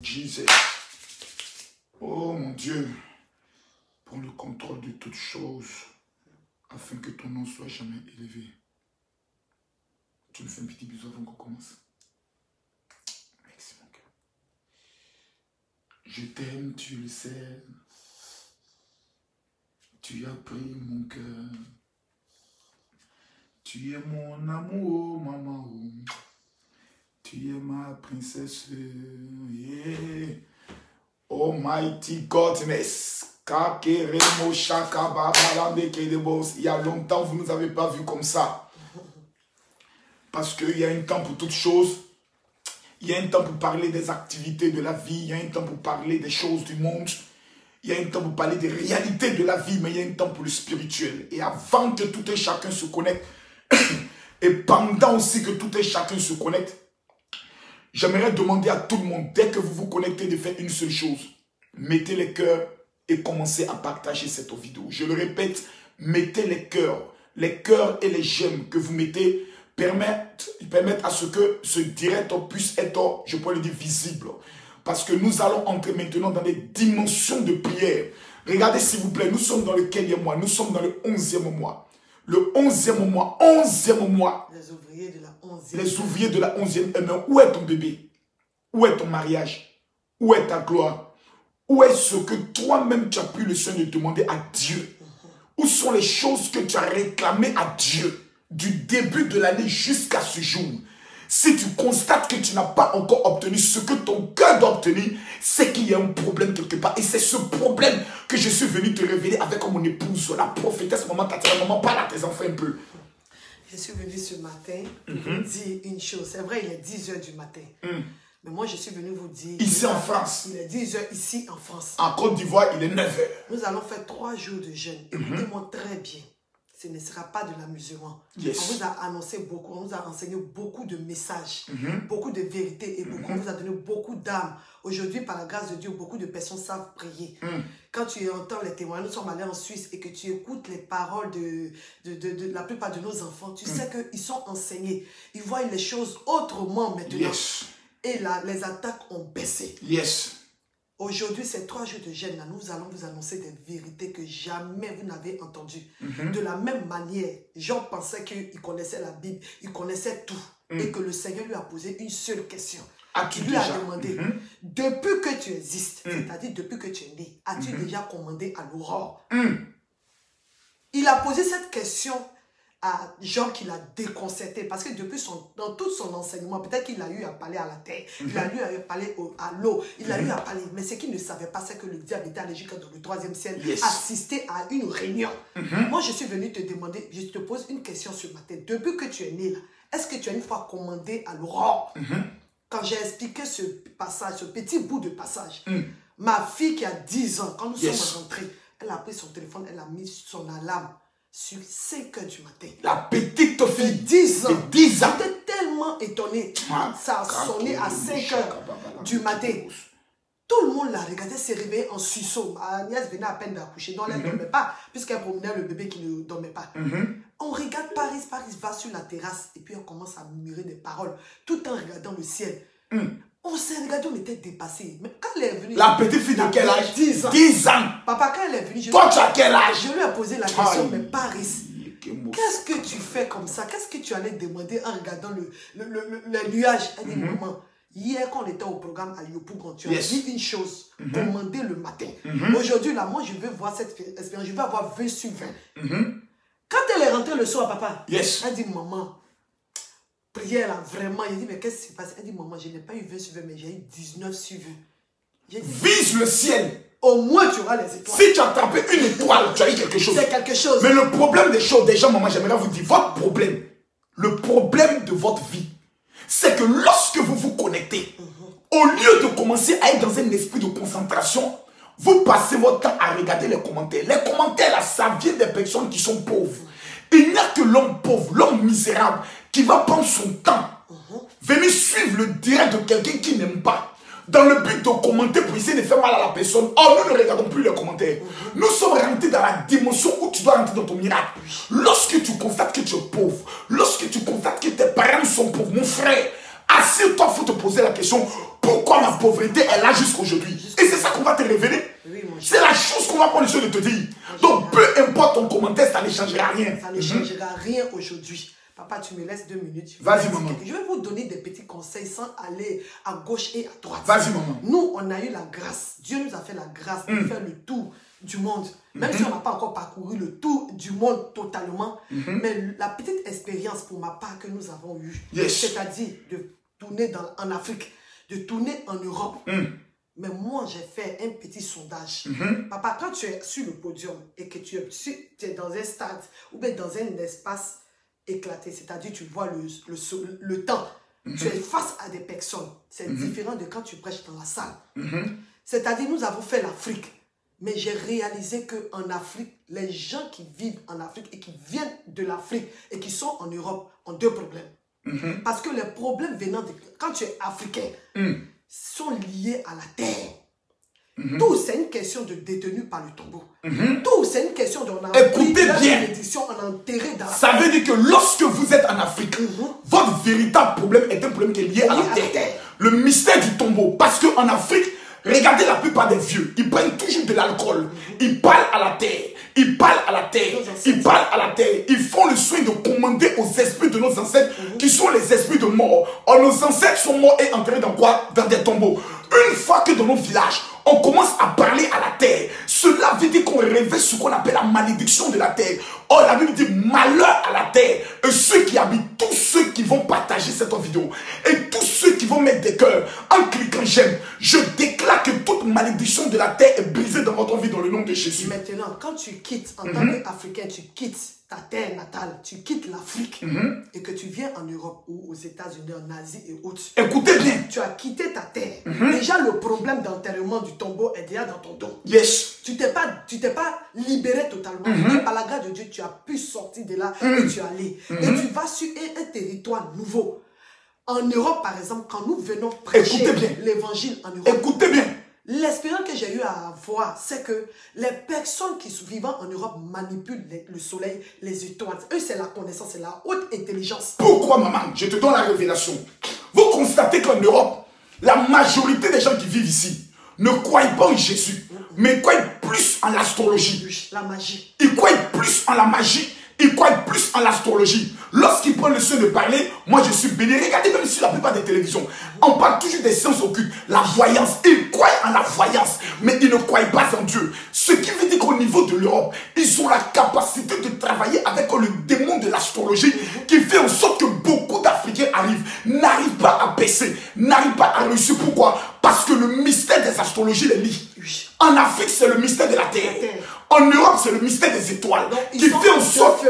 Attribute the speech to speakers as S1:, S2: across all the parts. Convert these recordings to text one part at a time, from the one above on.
S1: Jesus. Oh mon Dieu, prends le contrôle de toutes choses afin que ton nom soit jamais élevé. Tu me fais un petit bisou avant qu'on commence. Merci mon cœur. Je t'aime, tu le sais. Tu as pris mon cœur. Tu es mon amour, maman. Tu es ma princesse. Yeah. Almighty Godness. Il y a longtemps, vous ne nous avez pas vu comme ça. Parce qu'il y a un temps pour toutes choses. Il y a un temps pour parler des activités de la vie. Il y a un temps pour parler des choses du monde. Il y a un temps pour parler des réalités de la vie. Mais il y a un temps pour le spirituel. Et avant que tout et chacun se connecte, et pendant aussi que tout et chacun se connecte, j'aimerais demander à tout le monde, dès que vous vous connectez, de faire une seule chose. Mettez les cœurs et commencez à partager cette vidéo. Je le répète, mettez les cœurs. Les cœurs et les j'aime que vous mettez permettent à ce que ce direct puisse être, je pourrais le dire, visible. Parce que nous allons entrer maintenant dans des dimensions de prière. Regardez s'il vous plaît, nous sommes dans le quatrième mois, nous sommes dans le 11e mois. Le 11e mois, 11e mois.
S2: Les ouvriers de la 11e.
S1: Les ouvriers de la 11e. Où est ton bébé? Où est ton mariage? Où est ta gloire? Où est ce que toi-même tu as pris le soin de demander à Dieu? Où sont les choses que tu as réclamées à Dieu du début de l'année jusqu'à ce jour? Si tu constates que tu n'as pas encore obtenu ce que ton cœur doit obtenir, c'est qu'il y a un problème quelque part. Et c'est ce problème que je suis venu te révéler avec mon épouse, la prophétesse, maman Tatiana. Maman, parle à tes enfants un peu.
S2: Je suis venue ce matin pour vous dire une chose. C'est vrai, il est 10 h du matin. Mais moi, je suis venu vous dire...
S1: Ici en France.
S2: Il est 10 h ici en France.
S1: En Côte d'Ivoire, il est 9 h.
S2: Nous allons faire 3 jours de jeûne. Écoutez-moi très bien. Ce ne sera pas de l'amusement.
S1: Yes.
S2: On vous a annoncé beaucoup, on vous a enseigné beaucoup de messages, beaucoup de vérités et beaucoup, on vous a donné beaucoup d'âmes. Aujourd'hui, par la grâce de Dieu, beaucoup de personnes savent prier. Quand tu entends les témoignages, nous sommes allés en Suisse et que tu écoutes les paroles de la plupart de nos enfants, tu sais qu'ils sont enseignés. Ils voient les choses autrement maintenant.
S1: Yes.
S2: Et là, les attaques ont baissé.
S1: Yes.
S2: Aujourd'hui, ces 3 jours de jeûne, nous allons vous annoncer des vérités que jamais vous n'avez entendues. De la même manière, Jean pensait qu'il connaissait la Bible, il connaissait tout. Et que le Seigneur lui a posé une seule question.
S1: As-tu
S2: Il lui a
S1: déjà
S2: demandé, depuis que tu existes, c'est-à-dire depuis que tu es né, as-tu déjà commandé à l'aurore? Il a posé cette question à Jean qui l'a déconcerté parce que depuis dans tout son enseignement, peut-être qu'il a eu à parler à la terre, il a eu à parler à l'eau, il a eu à parler, mais ce qu'il ne savait pas, c'est que le diable était allergique dans le 3e ciel, assister à une réunion. Moi, je suis venu te demander, je te pose une question ce matin. Depuis que tu es né là, est-ce que tu as une fois commandé à l'aurore? Quand j'ai expliqué ce passage, ce petit bout de passage, ma fille qui a 10 ans, quand nous sommes rentrés, elle a pris son téléphone, elle a mis son alarme sur 5 h du matin.
S1: La petite fille
S2: de 10 ans.
S1: De 10 ans.
S2: J'étais tellement étonné. Ça a sonné à 5 h du matin. Tout le monde l'a regardé, s'est réveillé en suisseau. Ma nièce venait à peine d'accoucher, donc elle ne dormait pas, puisqu'elle promenait le bébé qui ne dormait pas. On regarde Paris va sur la terrasse, et puis on commence à murmurer des paroles, tout en regardant le ciel. On s'est regardé, on était dépassés. Mais quand elle est venue...
S1: La petite fille de quel âge?
S2: 10 ans.
S1: 10 ans.
S2: Papa, quand elle est venue...
S1: Toi, tu as quel âge?
S2: Je lui ai posé la question, mais Paris, qu'est-ce que tu fais comme ça? Qu'est-ce que tu allais demander en regardant le nuage? Elle dit, maman, hier quand on était au programme à Yopougon, tu as dit une chose, commander le matin. Aujourd'hui, là, moi, je veux voir cette expérience, je veux avoir 20 sur 20. Quand elle est rentrée le soir, papa, elle dit, maman, prière là, vraiment. Il dit, mais qu'est-ce qui se passe? Elle dit, maman, je n'ai pas eu 20 sur 20, mais j'ai eu 19 sur 20.
S1: Vise le ciel.
S2: Au moins, tu auras les étoiles.
S1: Si tu as attrapé une étoile, tu as eu quelque chose.
S2: C'est quelque chose.
S1: Mais le problème des choses, déjà, maman, j'aimerais vous dire, votre problème, le problème de votre vie, c'est que lorsque vous vous connectez, au lieu de commencer à être dans un esprit de concentration, vous passez votre temps à regarder les commentaires. Les commentaires, là, ça vient des personnes qui sont pauvres. Il n'y a que l'homme pauvre, l'homme misérable, qui va prendre son temps, venir suivre le direct de quelqu'un qui n'aime pas, dans le but de commenter pour essayer de faire mal à la personne. Oh, nous ne regardons plus les commentaires. Nous sommes rentrés dans la dimension où tu dois rentrer dans ton miracle. Lorsque tu constates que tu es pauvre, lorsque tu constates que tes parents sont pauvres, mon frère, Assure-toi, il faut te poser la question, pourquoi ma pauvreté est là jusqu'aujourd'hui? Et c'est ça qu'on va te révéler.
S2: Oui,
S1: c'est la chose qu'on va prendre le soin de te dire. Donc, peu importe ton commentaire, ça ne changera rien.
S2: Ça ne changera rien aujourd'hui. Papa, tu me laisses 2 minutes.
S1: Vas-y, maman.
S2: Je vais vous donner des petits conseils sans aller à gauche et à droite.
S1: Vas-y, maman.
S2: Nous, on a eu la grâce. Dieu nous a fait la grâce de faire le tour du monde. Même si on n'a pas encore parcouru le tour du monde totalement. Mais la petite expérience pour ma part que nous avons eue, c'est-à-dire de tourner en Afrique, de tourner en Europe. Mais moi, j'ai fait un petit sondage. Papa, quand tu es sur le podium et que tu es dans un stade ou bien dans un espace éclaté, c'est-à-dire tu vois le temps, tu es face à des personnes. C'est différent de quand tu prêches dans la salle. C'est-à-dire, nous avons fait l'Afrique. Mais j'ai réalisé qu'en Afrique, les gens qui vivent en Afrique et qui viennent de l'Afrique et qui sont en Europe ont 2 problèmes. Parce que les problèmes venant de... Quand tu es africain, sont liés à la terre. Tout, c'est une question de détenu par le tombeau. Tout, c'est une question de...
S1: Écoutez bien.
S2: On a enterré dans
S1: ça veut dire que lorsque vous êtes en Afrique, votre véritable problème est un problème qui est lié à la terre. Le mystère du tombeau. Parce qu'en Afrique, regardez la plupart des vieux, ils prennent toujours de l'alcool. Ils parlent à la terre. Ils parlent à la terre. Ils parlent à la terre. Ils font le soin de commander aux esprits de nos ancêtres qui sont les esprits de mort. Or, nos ancêtres sont morts et enterrés dans quoi? Dans des tombeaux. Une fois que dans nos villages, on commence à parler à la terre, cela veut dire qu'on révèle ce qu'on appelle la malédiction de la terre. Or, la Bible dit malheur à la terre. Et ceux qui habitent, tous ceux qui vont partager cette vidéo, et tous ceux qui vont mettre des cœurs en cliquant j'aime, je déclare que toute malédiction de la terre est brisée dans votre vie dans le nom de Jésus.
S2: Maintenant, quand tu quittes, en tant qu'Africain, tu quittes ta terre natale, tu quittes l'Afrique et que tu viens en Europe ou aux États-Unis, en Asie et autres.
S1: Écoutez bien.
S2: Tu as quitté ta terre. Déjà, le problème d'enterrement du tombeau est déjà dans ton dos.
S1: Yes.
S2: Tu t'es pas libéré totalement. Mais par la grâce de Dieu, tu as pu sortir de là et tu es allé. Et tu vas sur un territoire nouveau. En Europe, par exemple, quand nous venons prêcher l'évangile en Europe.
S1: Écoutez bien.
S2: L'expérience que j'ai eu à avoir, c'est que les personnes qui sont vivant en Europe manipulent le soleil, les étoiles. Eux, c'est la connaissance, c'est la haute intelligence.
S1: Pourquoi, maman? Je te donne la révélation. Vous constatez qu'en Europe, la majorité des gens qui vivent ici ne croient pas en Jésus, mais croient plus en l'astrologie.
S2: La magie.
S1: Ils croient plus en la magie. Ils croient plus en l'astrologie. Lorsqu'ils prennent le soin de parler, moi je suis béni. Regardez même sur la plupart des télévisions. On parle toujours des sciences occultes. La voyance. Ils croient en la voyance. Mais ils ne croient pas en Dieu. Ce qui veut dire qu'au niveau de l'Europe, ils ont la capacité de travailler avec le démon de l'astrologie qui fait en sorte que beaucoup d'Africains n'arrivent pas à baisser, n'arrivent pas à réussir. Pourquoi? Parce que le mystère des astrologies les lie. En Afrique, c'est le mystère de la terre. En Europe, c'est le mystère des étoiles. Donc, qui fait en sorte,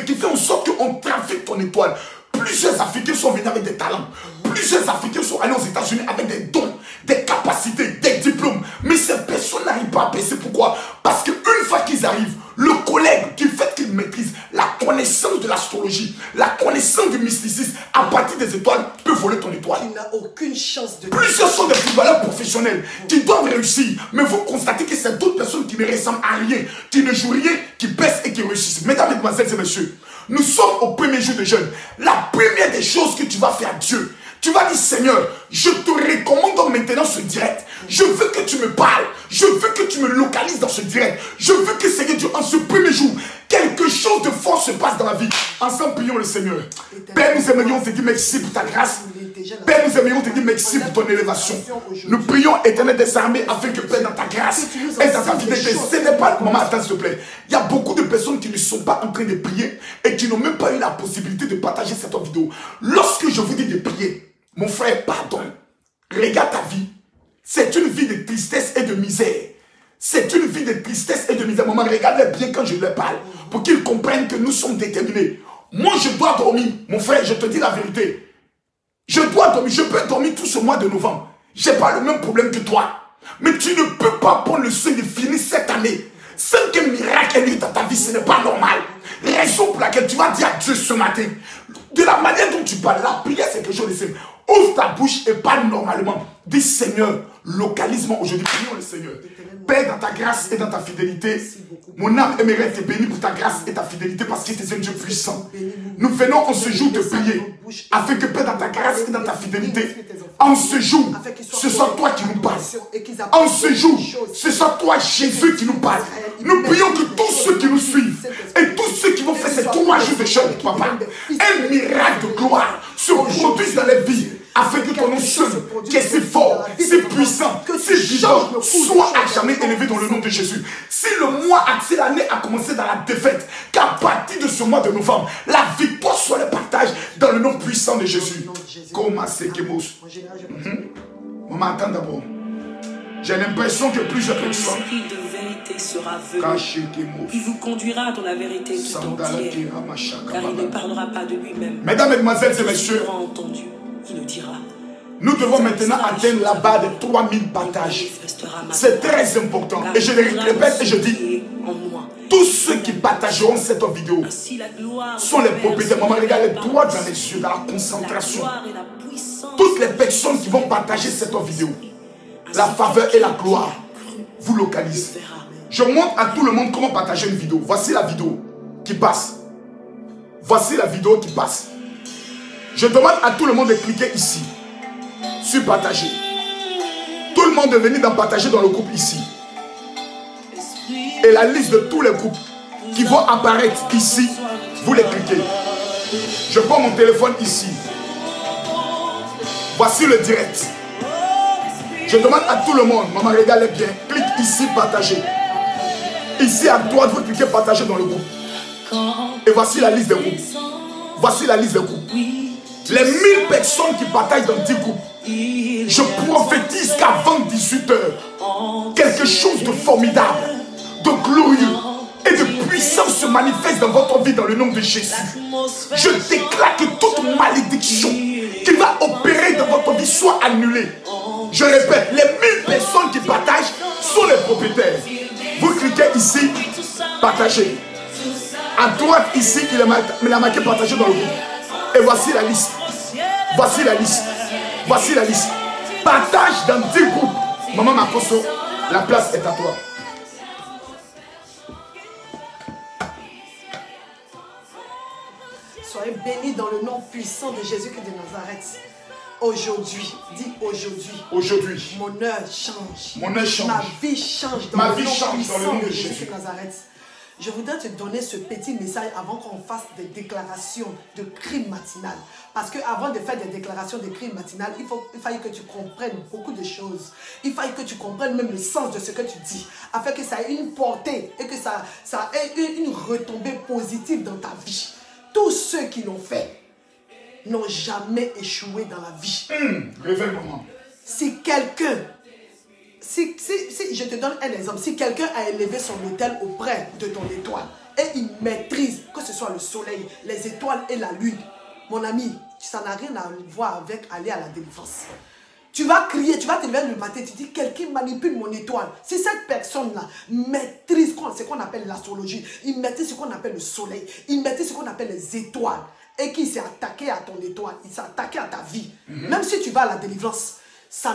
S1: qui fait en sorte qu'on trafique ton étoile. Plusieurs Africains sont venus avec des talents. Plusieurs Africains sont allés aux États-Unis avec des dons, des capacités, des diplômes. Mais ces personnes n'arrivent pas à baisser. Pourquoi? Parce qu'une fois qu'ils arrivent, le collègue qui fait qu'ils maîtrisent la connaissance de l'astrologie, la connaissance du mysticisme à partir des étoiles, peut voler ton étoile.
S2: Tu n'as aucune chance de...
S1: Plusieurs sont des footballeurs professionnels qui doivent réussir. Mais vous constatez que c'est d'autres personnes qui ne ressemblent à rien, qui ne jouent rien, qui baissent et qui réussissent. Mesdames, mesdemoiselles et messieurs, nous sommes au premier jour de jeûne. La première des choses que tu vas faire à Dieu, tu vas dire, Seigneur, je te recommande maintenant ce direct. Je veux que tu me parles. Je veux que tu me localises dans ce direct. Je veux que, Seigneur Dieu, en ce premier jour, quelque chose de fort se passe dans ma vie. Ensemble, prions le Seigneur. Père, nous aimerions te dire merci pour ta grâce. Père, nous aimerions te dire merci pour ton élévation. Nous prions, Éternel des armées, afin que, Père, dans ta grâce et dans ta fidélité, ce n'est pas le moment, attends, s'il te plaît. Il y a beaucoup de personnes qui ne sont pas en train de prier et qui n'ont même pas eu la possibilité de partager cette vidéo. Lorsque je vous dis de prier, mon frère, pardon. Regarde ta vie. C'est une vie de tristesse et de misère. C'est une vie de tristesse et de misère. Maman, regarde-les bien quand je leur parle. Pour qu'ils comprennent que nous sommes déterminés. Moi, je dois dormir. Mon frère, je te dis la vérité. Je dois dormir. Je peux dormir tout ce mois de novembre. Je n'ai pas le même problème que toi. Mais tu ne peux pas prendre le soin de finir cette année sans qu'un miracle ait lieu dans ta vie. Ce n'est pas normal. Raison pour laquelle tu vas dire à Dieu ce matin. De la manière dont tu parles, la prière, c'est quelque chose de simple. Ouvre ta bouche et parle normalement. Dis, Seigneur, Localise-moi aujourd'hui, prions le Seigneur. Père, dans ta grâce et dans ta fidélité, mon âme aimerait te bénir pour ta grâce et ta fidélité parce que tu es un Dieu puissant. Nous venons en ce jour te prier afin que Père, dans ta grâce et dans ta fidélité, en ce jour, ce soit toi qui nous parles. En ce jour, ce soit toi Jésus qui nous parle. Nous prions que tous ceux qui nous suivent et tous ceux qui vont faire ces 3 jours de jeûne, papa, un miracle de gloire se produise dans les vies. Afin que ton nom seul, qui est si fort, si puissant, si vivant, soit à jamais élevé dans le nom de Jésus. Si le mois, si l'année a commencé dans la défaite, qu'à partir de ce mois de novembre, la victoire soit le partage dans le nom puissant de Jésus. Comment c'est que Maman, attends d'abord. J'ai l'impression que plusieurs personnes.
S3: L'esprit de vérité sera venu. Il vous conduira dans la vérité tout entière. Car il ne parlera pas de lui-même.
S1: Mesdames, Mesdemoiselles et Messieurs,
S3: il le dira.
S1: Nous devons maintenant atteindre la barre de 3000 partages. C'est très important. Et je le répète et je dis, tous ceux qui partageront cette vidéo sont les propriétaires. Maman, regarde les droits dans les yeux, dans la concentration. Toutes les personnes qui vont partager cette vidéo, la faveur et la gloire vous localisent. Je montre à tout le monde comment partager une vidéo. Voici la vidéo qui passe. Voici la vidéo qui passe. Je demande à tout le monde de cliquer ici, sur partager. Tout le monde de venir d'en partager dans le groupe ici. Et la liste de tous les groupes qui vont apparaître ici, vous les cliquez. Je prends mon téléphone ici. Voici le direct. Je demande à tout le monde, maman, regardez bien, clique ici, partager. Ici à droite, vous cliquez partager dans le groupe. Et voici la liste des groupes. Voici la liste des groupes. Les 1000 personnes qui partagent dans 10 groupes, je prophétise qu'avant 18 h, quelque chose de formidable, de glorieux et de puissant se manifeste dans votre vie dans le nom de Jésus. Je déclare que toute malédiction qui va opérer dans votre vie soit annulée. Je répète, les 1000 personnes qui partagent sont les propriétaires. Vous cliquez ici, partagez. À droite ici, il a marqué partager dans le groupe. Et voici la liste. Voici la liste. Voici la liste. Partage dans 10 groupes. Maman Makoso, la place est à toi.
S2: Soyez bénis dans le nom puissant de Jésus-Christ de Nazareth. Aujourd'hui, dis aujourd'hui.
S1: Aujourd'hui.
S2: Mon heure change.
S1: Mon heure change.
S2: Ma vie change dans le nom de Jésus de Nazareth. Je voudrais te donner ce petit message avant qu'on fasse des déclarations de prière matinale. Parce qu'avant de faire des déclarations de prière matinale, il fallait que tu comprennes beaucoup de choses. Il fallait que tu comprennes même le sens de ce que tu dis. Afin que ça ait une portée et que ça ait une retombée positive dans ta vie. Tous ceux qui l'ont fait n'ont jamais échoué dans la vie.
S1: Réveille-moi.
S2: Si quelqu'un... Si je te donne un exemple, si quelqu'un a élevé son autel auprès de ton étoile et il maîtrise que ce soit le soleil, les étoiles et la lune, mon ami, ça n'a rien à voir avec aller à la délivrance. Tu vas crier, tu vas te lever le matin, tu dis quelqu'un manipule mon étoile. Si cette personne-là maîtrise ce qu'on appelle l'astrologie, il maîtrise ce qu'on appelle le soleil, il maîtrise ce qu'on appelle les étoiles et qu'il s'est attaqué à ton étoile, il s'est attaqué à ta vie, même si tu vas à la délivrance, ça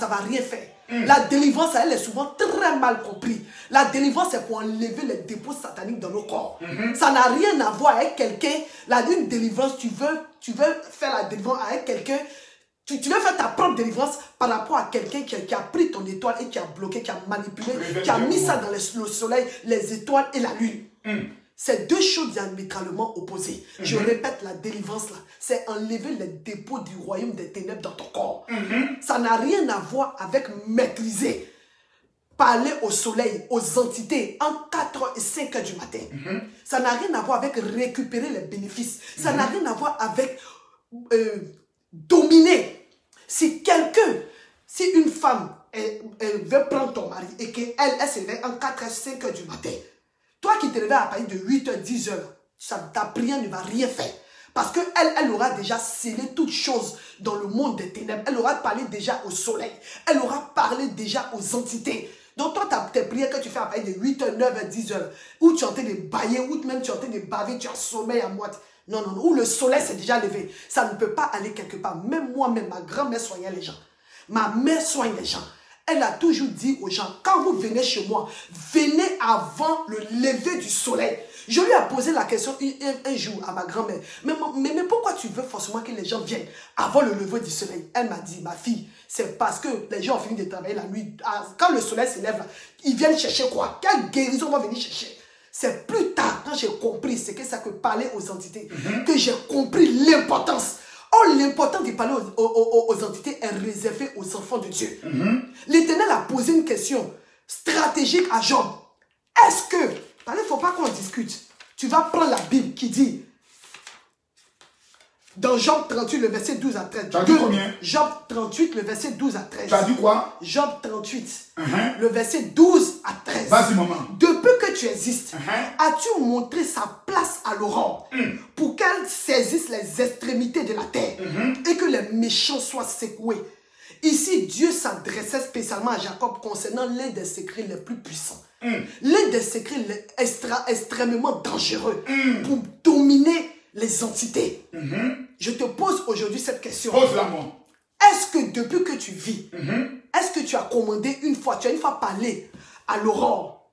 S2: va rien faire. La délivrance, elle est souvent très mal comprise. La délivrance, c'est pour enlever les dépôts sataniques dans nos corps. Ça n'a rien à voir avec quelqu'un. Une délivrance, tu veux faire la délivrance avec quelqu'un. Tu veux faire ta propre délivrance par rapport à quelqu'un qui a pris ton étoile et qui a bloqué, qui a manipulé, qui a mis ça dans le soleil, les étoiles et la lune. C'est deux choses diamétralement opposées. Je répète, la délivrance, là, c'est enlever les dépôts du royaume des ténèbres dans ton corps. Ça n'a rien à voir avec maîtriser. Parler au soleil, aux entités, en 4 et 5 heures du matin. Ça n'a rien à voir avec récupérer les bénéfices. Ça n'a rien à voir avec dominer. Si une femme elle veut prendre ton mari et qu'elle se réveille en 4 et 5 heures du matin, toi qui te réveilles à partir de 8 h, 10 h, ta prière ne va rien faire. Parce qu'elle aura déjà scellé toutes choses dans le monde des ténèbres. Elle aura parlé déjà au soleil. Elle aura parlé déjà aux entités. Donc toi, tes prières que tu fais à partir de 8 h, 9 h, 10 h, où tu es en train de bailler, ou même tu es en train de baver, tu as sommeil à moitié. Non, non, non, où le soleil s'est déjà levé. Ça ne peut pas aller quelque part. Même moi-même, ma grand-mère soignait les gens. Ma mère soigne les gens. Elle a toujours dit aux gens, quand vous venez chez moi, venez avant le lever du soleil. Je lui ai posé la question un jour à ma grand-mère, mais pourquoi tu veux forcément que les gens viennent avant le lever du soleil? Elle m'a dit, ma fille, c'est parce que les gens ont fini de travailler la nuit. Quand le soleil se lève, là, ils viennent chercher quoi? Quelle guérison vont venir chercher? C'est plus tard, quand j'ai compris ce que ça peut parler aux entités, que j'ai compris l'importance. Or, l'important de parler aux entités est réservé aux enfants de Dieu. L'Éternel a posé une question stratégique à Job. Est-ce que, il ne faut pas qu'on discute, tu vas prendre la Bible qui dit, dans Job 38, le verset 12 à 13.
S1: Tu as dit combien?
S2: Job 38, le verset 12 à 13.
S1: Tu as dit quoi?
S2: Job 38, le verset 12 à 13.
S1: Vas-y, maman.
S2: Depuis que tu existes, as-tu montré sa place à l'aurore pour qu'elle saisisse les extrémités de la terre et que les méchants soient secoués? Ici, Dieu s'adressait spécialement à Jacob concernant l'un des secrets les plus puissants. L'un des secrets extrêmement dangereux pour dominer les entités. Je te pose aujourd'hui cette question.
S1: Pose-la moi.
S2: Est-ce que depuis que tu vis, est-ce que tu as commandé une fois, tu as une fois parlé à l'aurore,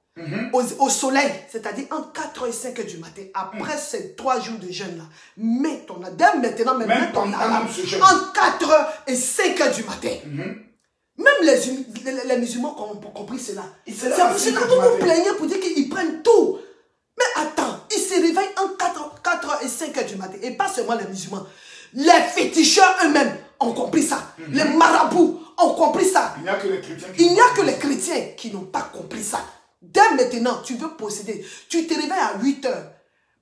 S2: au soleil, c'est-à-dire entre 4h et 5h du matin, après ces 3 jours de jeûne là, mets ton âme, dès maintenant, mets ton âme entre 4h et 5h du matin. Même les musulmans ont compris cela. C'est pour cela que vous vous plaignez pour dire qu'ils prennent tout. Mais attends, ils se réveillent entre 4h et 5h du matin. Et pas seulement les musulmans. Les féticheurs eux-mêmes ont compris ça. Les marabouts ont compris ça.
S1: Il n'y a que les chrétiens
S2: qui n'ont pas compris ça. Dès maintenant, tu veux posséder. Tu te réveilles à 8h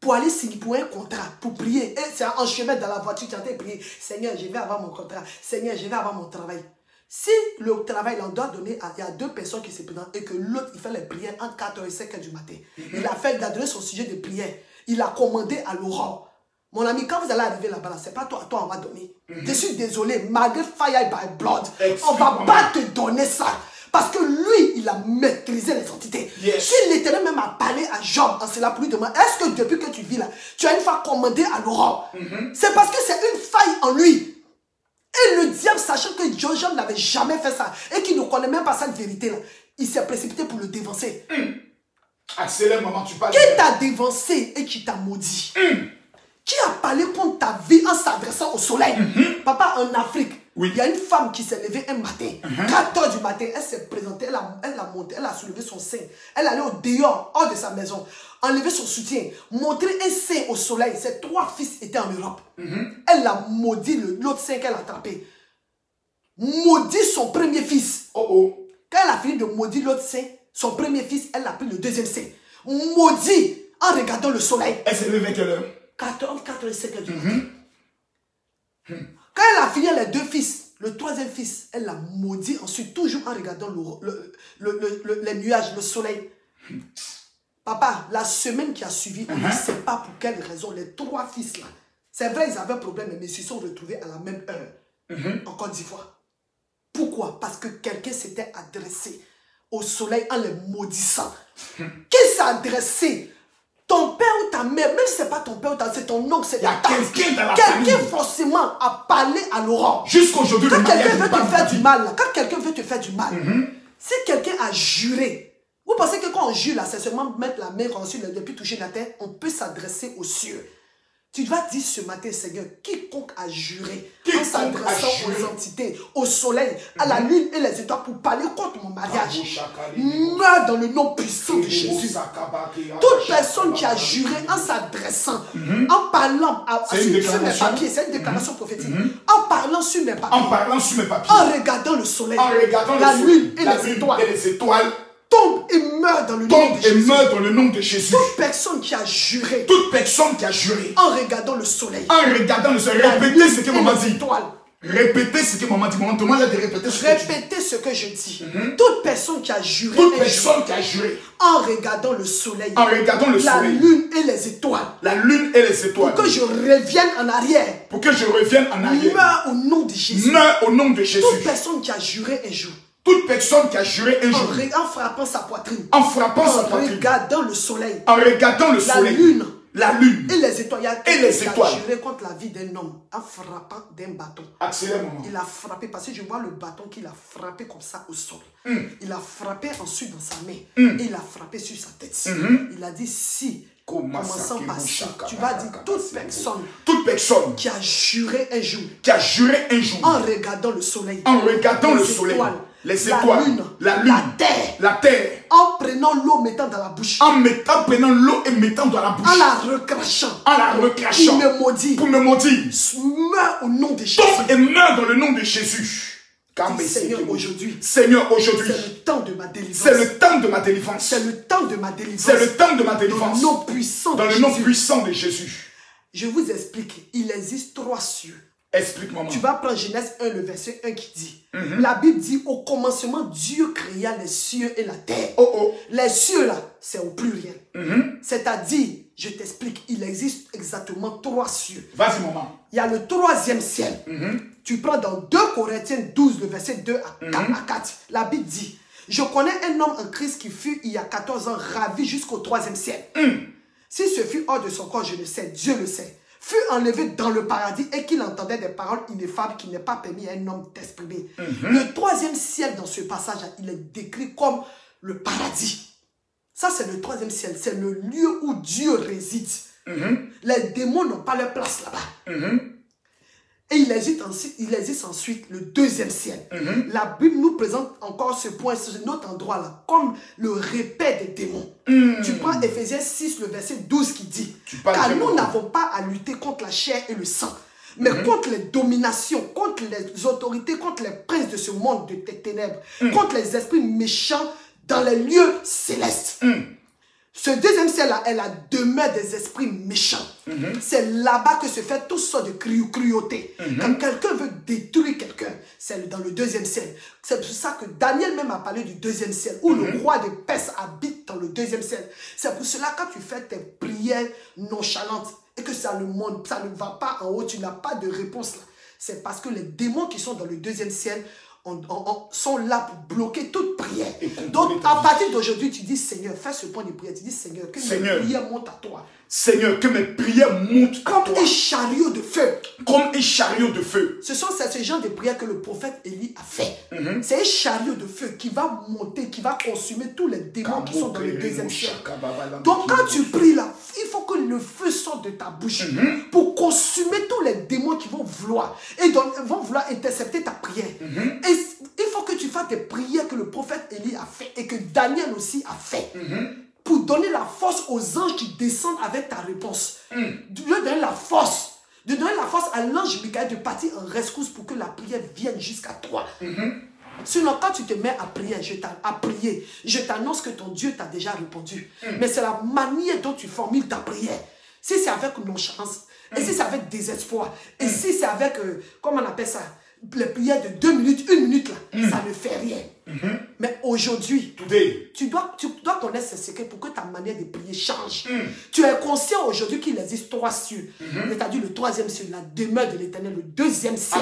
S2: pour aller signer pour un contrat, pour prier. Et c'est en chemin dans la voiture, tu es en train de prier. Seigneur, je vais avoir mon contrat. Seigneur, je vais avoir mon travail. Si le travail, on doit donner, il y a 2 personnes qui se présentent et que l'autre, il fait les prières entre 4h et 5h du matin. Il a fait donner son sujet de prière. Il a commandé à l'aurore. Mon ami, quand vous allez arriver là-bas, c'est pas toi on va donner. Je suis désolé, malgré fire by blood, on ne va pas te donner ça. Parce que lui, il a maîtrisé les entités. Si l'Éternel même a parlé à Job en cela pour lui demander, est-ce que depuis que tu vis là, tu as une fois commandé à l'aurore? C'est parce que c'est une faille en lui. Et le diable, sachant que Job n'avait jamais fait ça et qu'il ne connaît même pas cette vérité-là, il s'est précipité pour le dévancer.
S1: Accélère, maman, tu parles.
S2: Qui t'a dévancé et qui t'a maudit? Qui a parlé contre ta vie en s'adressant au soleil? Papa, en Afrique, il y a une femme qui s'est levée un matin, 4h du matin, elle s'est présentée, elle a monté, elle a soulevé son sein, elle allait au dehors, hors de sa maison, enlever son soutien, montrer un sein au soleil. Ses 3 fils étaient en Europe. Elle a maudit l'autre sein qu'elle a attrapé. Maudit son premier fils. Quand elle a fini de maudire l'autre sein, son premier fils, elle a pris le deuxième sein. Maudit en regardant le soleil.
S1: Elle s'est levée quelle heure?
S2: 4h et 5h du matin. Quand elle a fini les 2 fils, le 3e fils, elle l'a maudit ensuite, toujours en regardant les nuages, le soleil. Papa, la semaine qui a suivi, on ne sait pas pour quelle raison, les 3 fils là, c'est vrai, ils avaient un problème, mais ils se sont retrouvés à la même heure en Côte d'Ivoire. Pourquoi? Parce que quelqu'un s'était adressé au soleil en les maudissant. Qui s'est adressé? Ton père ou ta mère, même si ce n'est pas ton père ou ta mère, c'est ton oncle, c'est ta tante. Quelqu'un forcément a parlé à l'aurore.
S1: Jusqu'aujourd'hui,
S2: quand quelqu'un veut te faire du mal, quand quelqu'un veut te faire du mal, si quelqu'un a juré, vous pensez que quand on jure, c'est seulement mettre la main sur le puis toucher la terre, on peut s'adresser aux cieux. Tu dois dire ce matin, Seigneur, quiconque a juré en s'adressant aux entités, au soleil, à la lune et les étoiles pour parler contre mon mariage, meurt dans le nom puissant de Jésus. Toute personne qui a juré en s'adressant, en parlant sur mes papiers, c'est une déclaration prophétique, en parlant sur mes papiers, en regardant le soleil, la lune et les étoiles, tombe et meurt dans le nom de Jésus. Toute personne qui a juré. En regardant le soleil.
S1: Répétez ce que maman dit. Répétez ce que maman dit. Maman demande de répéter ce que
S2: répétez ce que je dis. Toute personne qui a juré. En regardant le soleil. La lune et les étoiles. Pour que je revienne en arrière. Meurs au nom de Jésus. Toute personne qui a juré un jour.
S1: Toute personne qui a juré un jour.
S2: En frappant sa poitrine.
S1: En regardant
S2: le soleil.
S1: La La lune.
S2: Et les étoiles.
S1: Et les étoiles.
S2: Il a juré contre la vie d'un homme en frappant d'un bâton.
S1: Accélère, maman.
S2: Il a frappé, parce que je vois le bâton qu'il a frappé comme ça au sol. Il a frappé ensuite dans sa main. Et il a frappé sur sa tête. Il a dit, si, commençant par ci, tu vas dire toute personne qui a juré un jour, en regardant le soleil,
S1: les étoiles, la lune, la terre,
S2: en prenant l'eau, mettant dans la bouche,
S1: en prenant l'eau et mettant dans la bouche,
S2: en la recrachant,
S1: pour me maudire,
S2: meurs au nom de Jésus.
S1: Tombe et meurt dans le nom de Jésus.
S2: Seigneur, aujourd'hui,
S1: c'est
S2: le temps de ma délivrance.
S1: C'est le temps de ma délivrance.
S2: C'est le temps de ma délivrance.
S1: C'est le temps de ma délivrance.
S2: Dans le nom puissant
S1: dans le nom puissant de Jésus.
S2: Je vous explique, il existe 3 cieux.
S1: Explique-moi.
S2: Tu vas prendre Genèse 1, le verset 1 qui dit, la Bible dit, au commencement, Dieu créa les cieux et la terre. Les cieux là, c'est au pluriel. C'est-à-dire, je t'explique, il existe exactement 3 cieux.
S1: Vas-y, maman.
S2: Il y a le 3e ciel. Tu prends dans 2 Corinthiens 12, le verset 2 à 4. La Bible dit, je connais un homme en Christ qui fut, il y a 14 ans, ravi jusqu'au 3e ciel. Si ce fut hors de son corps, je le sais, Dieu le sait. Fut enlevé dans le paradis et qu'il entendait des paroles ineffables qui n'est pas permis à un homme d'exprimer. Le 3e ciel dans ce passage, il est décrit comme le paradis. Ça, c'est le 3e ciel. C'est le lieu où Dieu réside. Les démons n'ont pas leur place là-bas. Et il existe ensuite le 2e ciel. La Bible nous présente encore ce point, ce autre endroit-là, comme le repère des démons. Tu prends Éphésiens 6, le verset 12 qui dit, car nous n'avons pas à lutter contre la chair et le sang, mais contre les dominations, contre les autorités, contre les princes de ce monde de ténèbres, contre les esprits méchants dans les lieux célestes. Ce 2e ciel-là est la demeure des esprits méchants. C'est là-bas que se fait toutes sortes de cruauté. Quand quelqu'un veut détruire quelqu'un, c'est dans le 2e ciel. C'est pour ça que Daniel même a parlé du 2e ciel, où le roi de Perse habite dans le 2e ciel. C'est pour cela que quand tu fais tes prières nonchalantes et que ça ne va pas en haut, tu n'as pas de réponse là. C'est parce que les démons qui sont dans le 2e ciel sont là pour bloquer toute prière. Donc, à partir d'aujourd'hui, tu dis, Seigneur, fais ce point de prière. Tu dis, Seigneur, que mes prières montent à toi.
S1: Seigneur, que mes prières montent à toi.
S2: Comme un chariot de feu.
S1: Comme un chariot de feu.
S2: C'est ce genre de prière que le prophète Élie a fait. C'est un chariot de feu qui va monter, qui va consumer tous les démons qui sont dans le 2e ciel. Donc, quand tu pries là, il faut que le feu sorte de ta bouche pour consumer tous les démons qui vont vouloir intercepter ta prière. Et il faut que tu fasses des prières que le prophète Élie a fait et que Daniel aussi a fait. Pour donner la force aux anges qui descendent avec ta réponse. De donner la force. De donner la force à l'ange Michael de partir en rescousse pour que la prière vienne jusqu'à toi. Sinon, quand tu te mets à prier, je t'annonce que ton Dieu t'a déjà répondu. Mais c'est la manière dont tu formules ta prière. Si c'est avec nonchalance, et si c'est avec désespoir, et si c'est avec, comment on appelle ça, les prières de 2 minutes, 1 minute, là, ça ne fait rien. Mais aujourd'hui, tu dois connaître ce secret pour que ta manière de prier change. Tu es conscient aujourd'hui qu'il existe 3 cieux. C'est-à-dire le 3e ciel, la demeure de l'Éternel, le 2e ciel.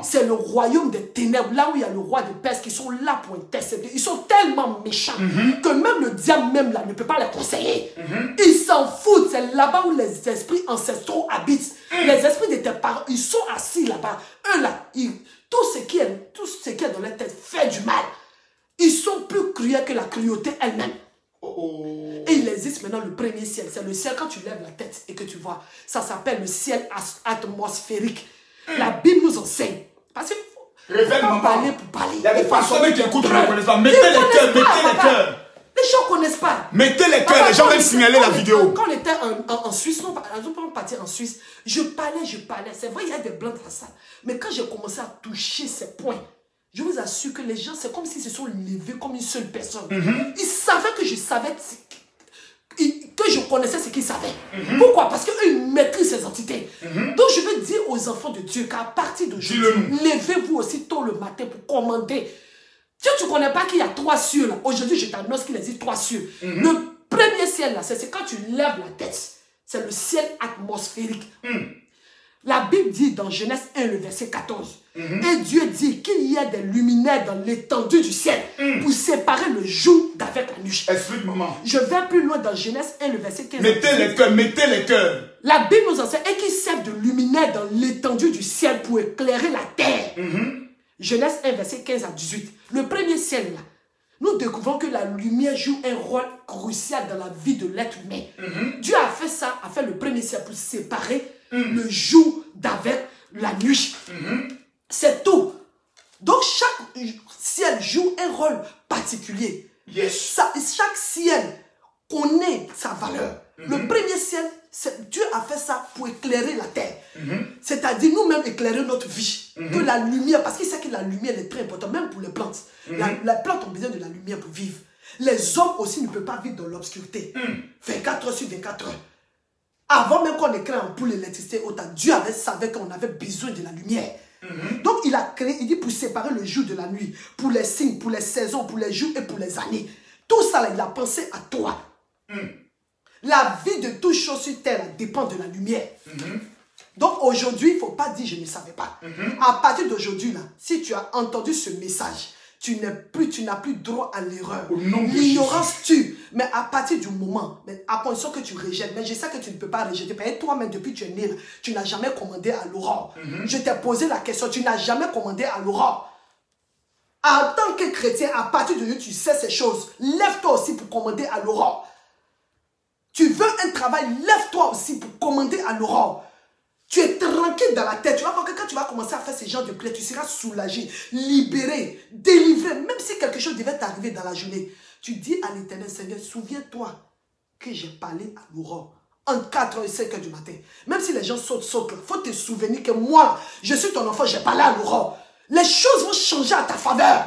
S2: C'est le royaume des ténèbres, là où il y a le roi de Perse qui sont là pour intercepter. Ils sont tellement méchants que même le diable même là ne peut pas les conseiller. Ils s'en foutent. C'est là-bas où les esprits ancestraux habitent. Les esprits de tes parents, ils sont assis là-bas. Eux là, tout ce qui est dans leur tête fait du mal. Ils sont plus cruels que la cruauté elle-même. Et il existe maintenant le 1er ciel. C'est le ciel quand tu lèves la tête et que tu vois. Ça s'appelle le ciel atmosphérique. La Bible nous enseigne. Parce qu'il faut pas parler pour parler.
S1: Il y a des personnes qui écoutent, ne connaissent pas. Mettez les cœurs, mettez les cœurs.
S2: Les gens ne connaissent pas.
S1: Mettez les cœurs, les gens veulent signaler la vidéo.
S2: Quand on était en Suisse, nous pouvons partir en Suisse, je parlais. C'est vrai, il y a des blancs dans la salle. Mais quand j'ai commencé à toucher ces points, je vous assure que les gens, c'est comme s'ils se sont levés comme une seule personne. Ils savaient que je savais, que je connaissais ce qu'ils savaient. Pourquoi? Parce qu'eux, ils maîtrisent ces entités. Donc, je veux dire aux enfants de Dieu qu'à partir d'aujourd'hui, levez-vous aussi tôt le matin pour commander. Si tu ne connais pas qu'il y a 3 cieux là, aujourd'hui je t'annonce qu'il existe 3 cieux. Le 1er ciel là, c'est quand tu lèves la tête. C'est le ciel atmosphérique. La Bible dit dans Genèse 1, le verset 14. Et Dieu dit qu'il y a des luminaires dans l'étendue du ciel pour séparer le jour avec la nuit.
S1: Explique, maman.
S2: Je vais plus loin dans Genèse 1, le verset 15.
S1: Mettez les cœurs, mettez les cœurs.
S2: La Bible nous enseigne et qui servent de luminaire dans l'étendue du ciel pour éclairer la terre. Genèse 1, verset 15 à 18. Le premier ciel, là, nous découvrons que la lumière joue un rôle crucial dans la vie de l'être humain. Dieu a fait ça, a fait le premier ciel pour séparer le jour d'avec la nuit. C'est tout. Donc chaque ciel joue un rôle particulier.
S1: Yes.
S2: Chaque ciel connaît sa valeur. Le premier ciel, Dieu a fait ça pour éclairer la terre. C'est-à-dire nous-mêmes éclairer notre vie. Que la lumière, parce qu'il sait que la lumière est très importante, même pour les plantes. Les plantes ont besoin de la lumière pour vivre. Les hommes aussi ne peuvent pas vivre dans l'obscurité. 24 heures sur 24 heures. Avant même qu'on ait créé un pool d'électricité, Dieu savait qu'on avait besoin de la lumière. Donc il a créé, il dit pour séparer le jour de la nuit, pour les signes, pour les saisons, pour les jours et pour les années. Tout ça, là, il a pensé à toi. La vie de toute chose sur terre dépend de la lumière. Donc aujourd'hui, il ne faut pas dire je ne savais pas. À partir d'aujourd'hui, là, si tu as entendu ce message, tu n'as plus droit à l'erreur. L'ignorance tue. Mais à partir du moment, à condition que tu rejettes, mais je sais que tu ne peux pas rejeter. Parce que toi-même, depuis que tu es né, tu n'as jamais commandé à l'aurore. Je t'ai posé la question, tu n'as jamais commandé à l'aurore. En tant que chrétien, à partir de aujourd'hui, tu sais ces choses. Lève-toi aussi pour commander à l'aurore. Tu veux un travail, lève-toi aussi pour commander à l'aurore. Tu es tranquille dans la tête. Tu vas voir que quand tu vas commencer à faire ce genre de prière, tu seras soulagé, libéré, délivré. Même si quelque chose devait t'arriver dans la journée, tu dis à l'Éternel, Seigneur, souviens-toi que j'ai parlé à l'aurore en 4 et 5 heures du matin. Même si les gens sautent, il faut te souvenir que moi, je suis ton enfant, j'ai parlé à l'aurore. Les choses vont changer à ta faveur.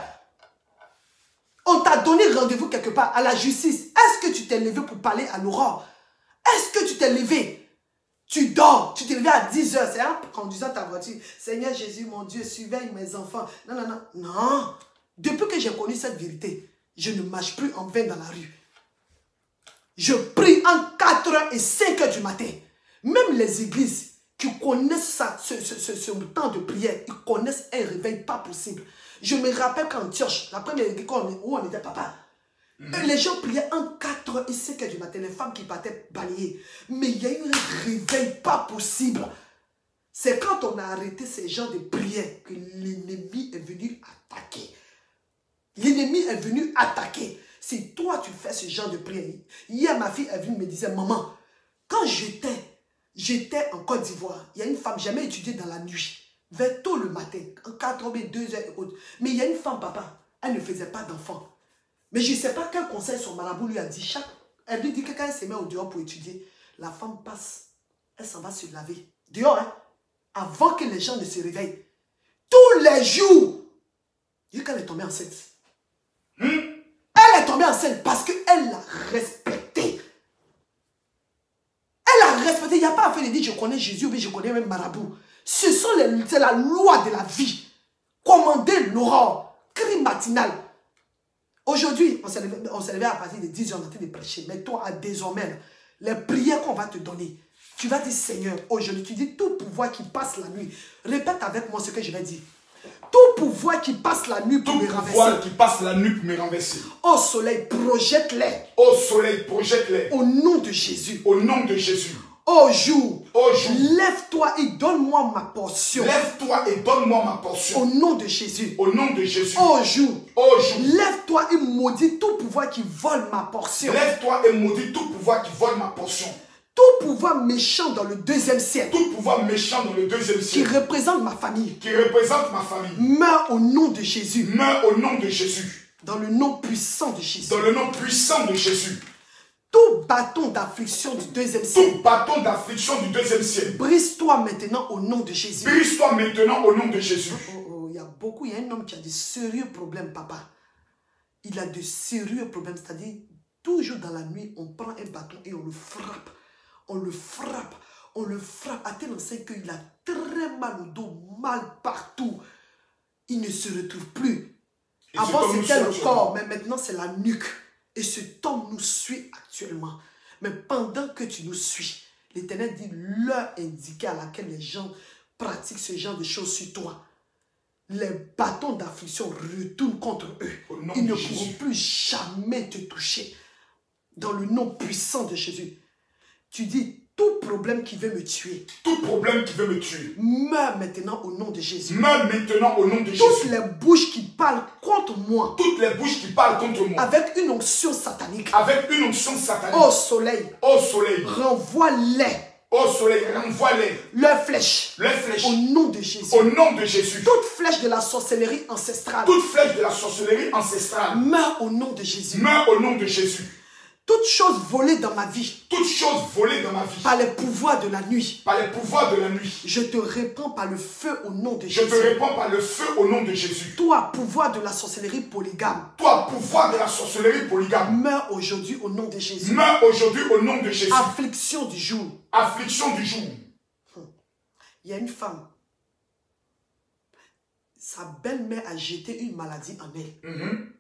S2: On t'a donné rendez-vous quelque part à la justice. Est-ce que tu t'es levé pour parler à l'aurore? Est-ce que tu t'es levé? Tu dors, tu t'es levé à 10 heures, c'est en conduisant ta voiture. Seigneur Jésus, mon Dieu, surveille mes enfants. Non, non, non, non. Depuis que j'ai connu cette vérité, je ne marche plus en vain dans la rue. Je prie en 4 heures et 5 heures du matin. Même les églises qui connaissent ça, ce temps de prière, ils connaissent un réveil pas possible. Je me rappelle qu'en Antioche, la première église où on était papa, les gens priaient en 4 heures et 5 heures du matin, les femmes qui partaient balayer. Mais il y a eu un réveil pas possible. C'est quand on a arrêté ces gens de prière que l'ennemi est venu attaquer. L'ennemi est venu attaquer. Si toi tu fais ce genre de prière, hier ma fille est venue me disait, maman, quand j'étais en Côte d'Ivoire, il y a une femme, jamais étudiée dans la nuit, vers tôt le matin, en 4 heures, 2 heures et autres. Mais il y a une femme, papa, elle ne faisait pas d'enfant. Mais je ne sais pas quel conseil son marabout lui a dit. Elle lui dit que quand elle se met au dehors pour étudier, la femme passe, elle s'en va se laver. Dehors, hein, avant que les gens ne se réveillent. Tous les jours. Et quand elle est tombée enceinte. Elle est tombée enceinte parce qu'elle l'a respecté. Elle l'a respecté. Il n'y a pas à faire de dire je connais Jésus ou bien je connais même marabout. C'est la loi de la vie. Commander l'aurore. Cri matinal. Aujourd'hui, on s'est levé à partir de 10 heures en train de prêcher. Mais toi, à désormais, les prières qu'on va te donner, tu vas dire Seigneur, aujourd'hui, tu dis tout pouvoir qui passe la nuit. Répète avec moi ce que je vais dire. Tout pouvoir qui passe la nuit pour me renverser. Tout pouvoir
S1: qui passe la nuit pour me renverser.
S2: Au soleil, projette-les.
S1: Au soleil, projette-les.
S2: Au nom de Jésus.
S1: Au nom de Jésus.
S2: Au jour,
S1: lève-toi
S2: et donne-moi ma portion.
S1: Lève-toi et donne-moi ma portion.
S2: Au nom de Jésus.
S1: Au nom de Jésus.
S2: Au jour, lève-toi et maudis tout pouvoir qui vole ma portion.
S1: Lève-toi et maudis tout pouvoir qui vole ma portion.
S2: Tout pouvoir méchant dans le 2e ciel.
S1: Tout pouvoir méchant dans le 2e ciel.
S2: Qui représente ma famille.
S1: Qui représente ma famille.
S2: Meurs au nom de Jésus.
S1: Meurs au nom de Jésus.
S2: Dans le nom puissant de Jésus.
S1: Dans le nom puissant de Jésus.
S2: Tout bâton d'affliction du 2e ciel.
S1: Tout bâton d'affliction du 2e ciel.
S2: Brise-toi maintenant au nom de Jésus.
S1: Brise-toi maintenant au nom de Jésus.
S2: Il y a un homme qui a de sérieux problèmes, papa. Il a de sérieux problèmes, c'est-à-dire, toujours dans la nuit, on prend un bâton et on le frappe. On le frappe. On le frappe à tel enseigne qu'il a très mal au dos, mal partout. Il ne se retrouve plus. Avant, c'était le corps, mais maintenant, c'est la nuque. Et ce temps nous suit actuellement. Mais pendant que tu nous suis, l'Éternel dit l'heure indiquée à laquelle les gens pratiquent ce genre de choses sur toi. les bâtons d'affliction retournent contre eux. Ils ne pourront plus jamais te toucher. Dans le nom puissant de Jésus. Tu dis, tout problème qui veut me tuer.
S1: Tout problème qui veut me tuer.
S2: Meurs maintenant au nom de Jésus.
S1: Meurs maintenant au nom de Jésus.
S2: Toutes les bouches qui parlent contre moi.
S1: Toutes les bouches qui parlent contre moi.
S2: Avec une onction satanique.
S1: Avec une onction satanique.
S2: Ô soleil.
S1: Ô soleil.
S2: Renvoie-les.
S1: Ô soleil, renvoie-les.
S2: Leurs flèches.
S1: Leurs flèches.
S2: Au nom de Jésus.
S1: Au nom de Jésus.
S2: Toute flèche de la sorcellerie ancestrale.
S1: Toute flèche de la sorcellerie ancestrale.
S2: Meurs au nom de Jésus.
S1: Meurs au nom de Jésus.
S2: Toute chose volée dans ma vie.
S1: Toute chose volée dans ma vie.
S2: Par les pouvoirs de la nuit.
S1: Par les pouvoirs de la nuit.
S2: Je te répands par le feu au nom de Jésus.
S1: Je te répands par le feu au nom de Jésus.
S2: Toi, pouvoir de la sorcellerie polygame.
S1: Toi, pouvoir de la sorcellerie polygame.
S2: Meurs aujourd'hui au nom de Jésus.
S1: Meurs aujourd'hui au nom de Jésus.
S2: Affliction du jour.
S1: Affliction du jour.
S2: Il y a une femme. Sa belle-mère a jeté une maladie en elle.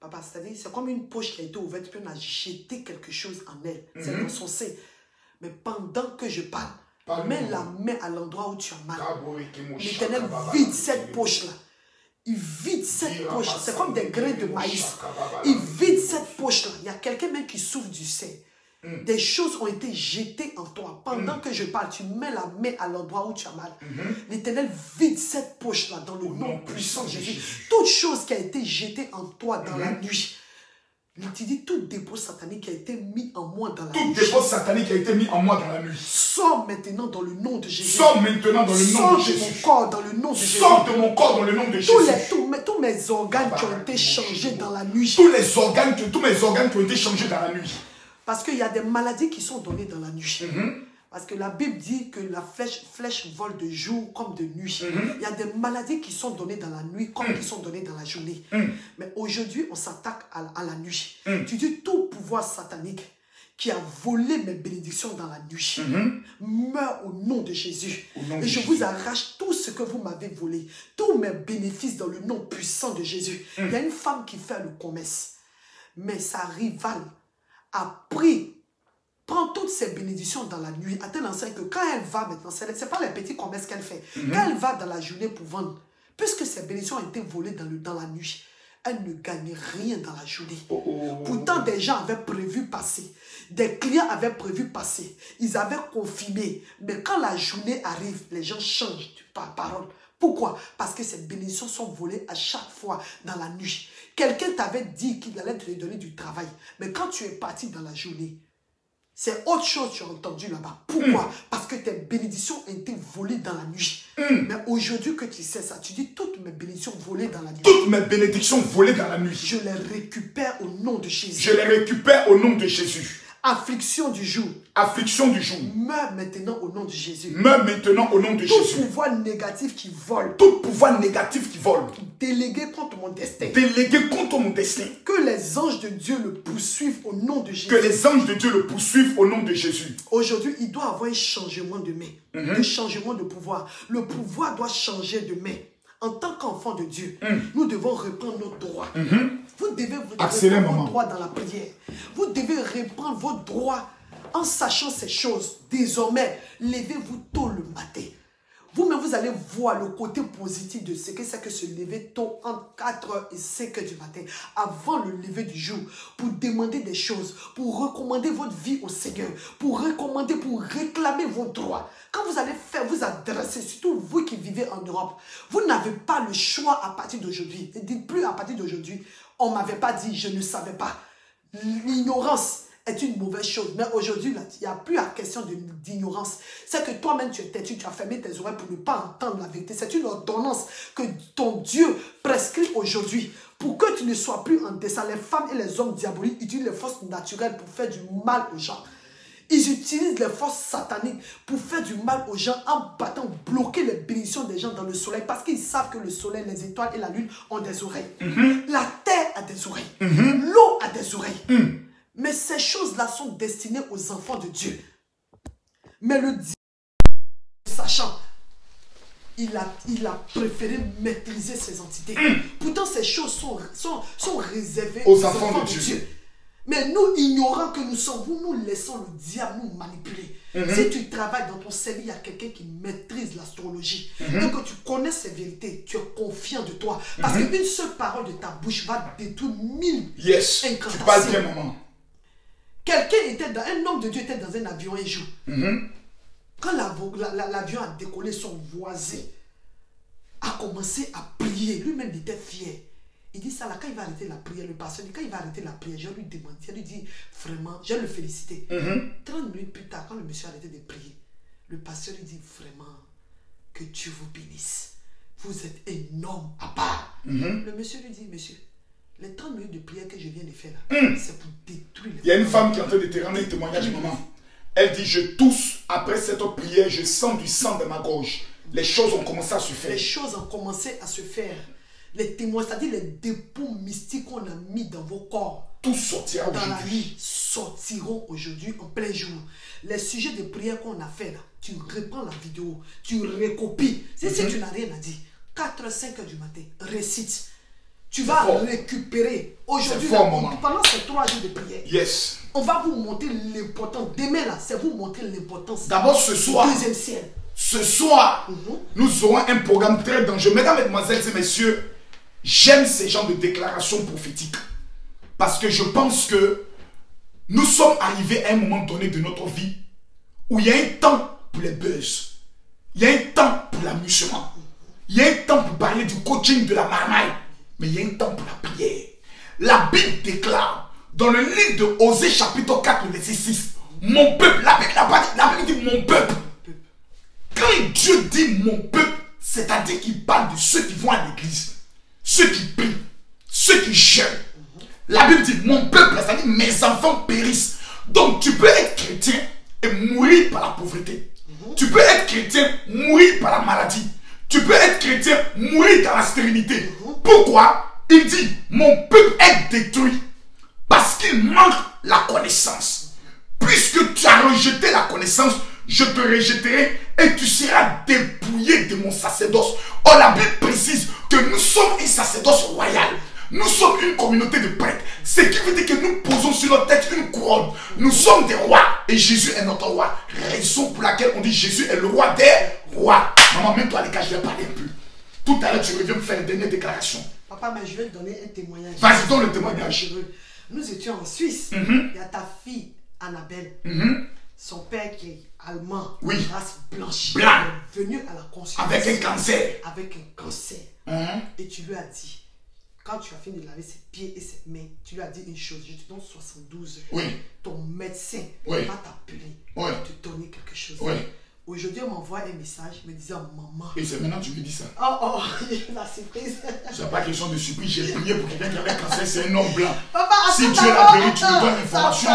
S2: Papa, c'est-à-dire, c'est comme une poche qui a été ouverte, puis on a jeté quelque chose en elle. C'est dans son sein. Mais pendant que je parle, mets la main à l'endroit où tu as mal. L'Éternel vide cette poche-là. Il vide cette poche. C'est comme des grains de maïs. Il vide cette poche-là. Il y a quelqu'un même qui souffre du sein. Des choses ont été jetées en toi. Pendant que je parle, tu mets la main à l'endroit où tu as mal. L'Éternel vide cette poche-là dans le nom puissant de Jésus. Toute chose qui a été jetée en toi dans la nuit. Tu dis tout dépôt satanique qui a été mis en moi dans la nuit.
S1: Tout dépôt satanique qui a été mis en moi dans la nuit.
S2: Sors maintenant dans le nom de Jésus.
S1: Sors maintenant dans le nom de Jésus.
S2: Sors de mon corps dans le nom de Jésus.
S1: Sors de mon corps dans le nom de Jésus.
S2: Tous mes organes qui ont été changés dans la nuit.
S1: Tous mes organes qui ont été changés dans la nuit.
S2: Parce qu'il y a des maladies qui sont données dans la nuit. Parce que la Bible dit que la flèche vole de jour comme de nuit. Il y a des maladies qui sont données dans la nuit comme qui sont données dans la journée. Mais aujourd'hui, on s'attaque à la nuit. Tu dis tout pouvoir satanique qui a volé mes bénédictions dans la nuit. Meurt au nom de Jésus. Et je vous arrache tout ce que vous m'avez volé. Tous mes bénéfices dans le nom puissant de Jésus. Il y a une femme qui fait le commerce. Mais sa rivale a prend toutes ses bénédictions dans la nuit, à tel enseigne que quand elle va maintenant, ce n'est pas les petits commerces qu'elle fait. Quand elle va dans la journée pour vendre, puisque ses bénédictions ont été volées dans la nuit, elle ne gagne rien dans la journée. Pourtant, des gens avaient prévu passer. Des clients avaient prévu passer. Ils avaient confirmé. Mais quand la journée arrive, les gens changent de parole. Pourquoi? Parce que ces bénédictions sont volées à chaque fois dans la nuit. Quelqu'un t'avait dit qu'il allait te donner du travail. Mais quand tu es parti dans la journée, c'est autre chose que tu as entendu là-bas. Pourquoi? Parce que tes bénédictions ont été volées dans la nuit. Mais aujourd'hui que tu sais ça, tu dis toutes mes bénédictions volées dans la nuit.
S1: Toutes mes bénédictions volées dans la nuit.
S2: Je les récupère au nom de Jésus.
S1: Je les récupère au nom de Jésus.
S2: Affliction du jour.
S1: Affliction du jour.
S2: Meurs maintenant au nom de Jésus.
S1: Meurs maintenant au nom de Jésus.
S2: Tout pouvoir négatif qui vole.
S1: Tout pouvoir négatif qui vole.
S2: Délégué contre mon destin.
S1: Délégué contre mon destin.
S2: Que les anges de Dieu le poursuivent au nom de Jésus.
S1: Que les anges de Dieu le poursuivent au nom de Jésus.
S2: Aujourd'hui, il doit avoir un changement de main. Un changement de pouvoir. Le pouvoir doit changer de main. En tant qu'enfant de Dieu, nous devons reprendre nos droits. Vous devez reprendre vos droits dans la prière. Vous devez reprendre vos droits en sachant ces choses. Désormais, levez-vous tôt le matin. Vous-même, vous allez voir le côté positif de ce que c'est que se lever tôt entre 4h et 5h du matin, avant le lever du jour, pour demander des choses, pour recommander votre vie au Seigneur, pour recommander, pour réclamer vos droits. Quand vous allez faire, vous adresser, surtout vous qui vivez en Europe, vous n'avez pas le choix à partir d'aujourd'hui. Ne dites plus à partir d'aujourd'hui, on ne m'avait pas dit, je ne savais pas. L'ignorance est une mauvaise chose. Mais aujourd'hui, il n'y a plus la question d'ignorance. C'est que toi-même, tu es têtu, tu as fermé tes oreilles pour ne pas entendre la vérité. C'est une ordonnance que ton Dieu prescrit aujourd'hui. Pour que tu ne sois plus en dessin, les femmes et les hommes diaboliques utilisent les forces naturelles pour faire du mal aux gens. Ils utilisent les forces sataniques pour faire du mal aux gens en battant, bloquer les bénédictions des gens dans le soleil. Parce qu'ils savent que le soleil, les étoiles et la lune ont des oreilles. La terre a des oreilles. L'eau a des oreilles. Mais ces choses-là sont destinées aux enfants de Dieu. Mais le diable, sachant, il a préféré maîtriser ces entités. Pourtant, ces choses sont réservées aux enfants de Dieu. Mais nous, ignorants que nous sommes, nous laissons le diable nous manipuler. Si tu travailles dans ton service, il y a quelqu'un qui maîtrise l'astrologie. Et que tu connais ces vérités, tu es confiant de toi. Parce qu'une seule parole de ta bouche va détruire 1000 incantations.
S1: Tu parles bien, maman.
S2: Un homme de Dieu était dans un avion un jour. Quand l'avion a décollé, son voisin a commencé à prier. Lui-même était fier. Il dit ça là, quand il va arrêter la prière, le pasteur dit, quand il va arrêter la prière, je lui demande, je lui dis, vraiment, je vais le féliciter. 30 minutes plus tard, quand le monsieur a arrêté de prier, le pasteur lui dit, vraiment, que Dieu vous bénisse. Vous êtes un homme à part. Le monsieur lui dit, monsieur, les 30 minutes de prière que je viens de faire là, c'est pour détruire les...
S1: Il y a une femme qui est en train de te rendre un témoignage, maman. Elle dit, je tousse, après cette prière, je sens du sang dans ma gorge. Les choses ont commencé à se faire.
S2: Les choses ont commencé à se faire. Les témoins, c'est-à-dire les dépôts mystiques qu'on a mis dans vos corps,
S1: tout sortira
S2: dans la
S1: aujourd'hui.
S2: vie, sortiront aujourd'hui en plein jour. Les sujets de prière qu'on a fait là, tu reprends la vidéo, tu recopies. Si tu n'as rien à dire, 4h, 5h du matin, récite. Tu vas récupérer. Aujourd'hui, pendant ces 3 jours de prière, on va vous montrer l'importance. Demain là, c'est vous montrer l'importance.
S1: D'abord ce soir,
S2: du deuxième ciel.
S1: Ce soir, nous aurons un programme très dangereux. Mesdames, mesdemoiselles et messieurs, j'aime ces genres de déclarations prophétiques. Parce que je pense que nous sommes arrivés à un moment donné de notre vie où il y a un temps pour les buzz. Il y a un temps pour l'amusement. Il y a un temps pour parler du coaching, de la marmaille. Mais il y a un temps pour la prière. La Bible déclare dans le livre de Osée chapitre 4, verset 6, mon peuple, la Bible dit mon peuple. Quand Dieu dit mon peuple, c'est-à-dire qu'il parle de ceux qui vont à l'église, ceux qui prient, ceux qui jeûnent. La Bible dit mon peuple, c'est-à-dire mes enfants périssent. Donc tu peux être chrétien et mourir par la pauvreté. Tu peux être chrétien, mourir par la maladie. Tu peux être chrétien, mourir dans la stérilité. Pourquoi? Il dit mon peuple est détruit parce qu'il manque la connaissance. Puisque tu as rejeté la connaissance, je te rejetterai et tu seras dépouillé de mon sacerdoce. Or, la Bible précise que nous sommes un sacerdoce royal. Nous sommes une communauté de prêtres. Ce qui veut dire que nous posons sur notre tête une couronne. Nous sommes des rois et Jésus est notre roi. Raison pour laquelle on dit Jésus est le roi des rois. Maman, mets-toi à l'écart, je vais parler un peu. Tout à l'heure, tu reviens me faire une dernière déclaration.
S2: Papa, mais je vais te donner un témoignage.
S1: Vas-y, donne le témoignage.
S2: Nous étions en Suisse. Il y a ta fille, Annabelle. Son père qui est allemand, race blanche, est venu à la conscience.
S1: Avec un cancer.
S2: Avec un cancer. Et tu lui as dit, quand tu as fini de laver ses pieds et ses mains, tu lui as dit une chose, je te donne 72 heures. Ton médecin va t'appeler pour te donner quelque chose. Aujourd'hui, on m'envoie un message me disant maman.
S1: Et c'est maintenant que tu me dis ça.
S2: Oh, la surprise.
S1: C'est pas question de surprise, j'ai prié pour quelqu'un qui avait un cancer, c'est un homme blanc.
S2: Papa,
S1: si Dieu l'a guéri, tu me donnes l'information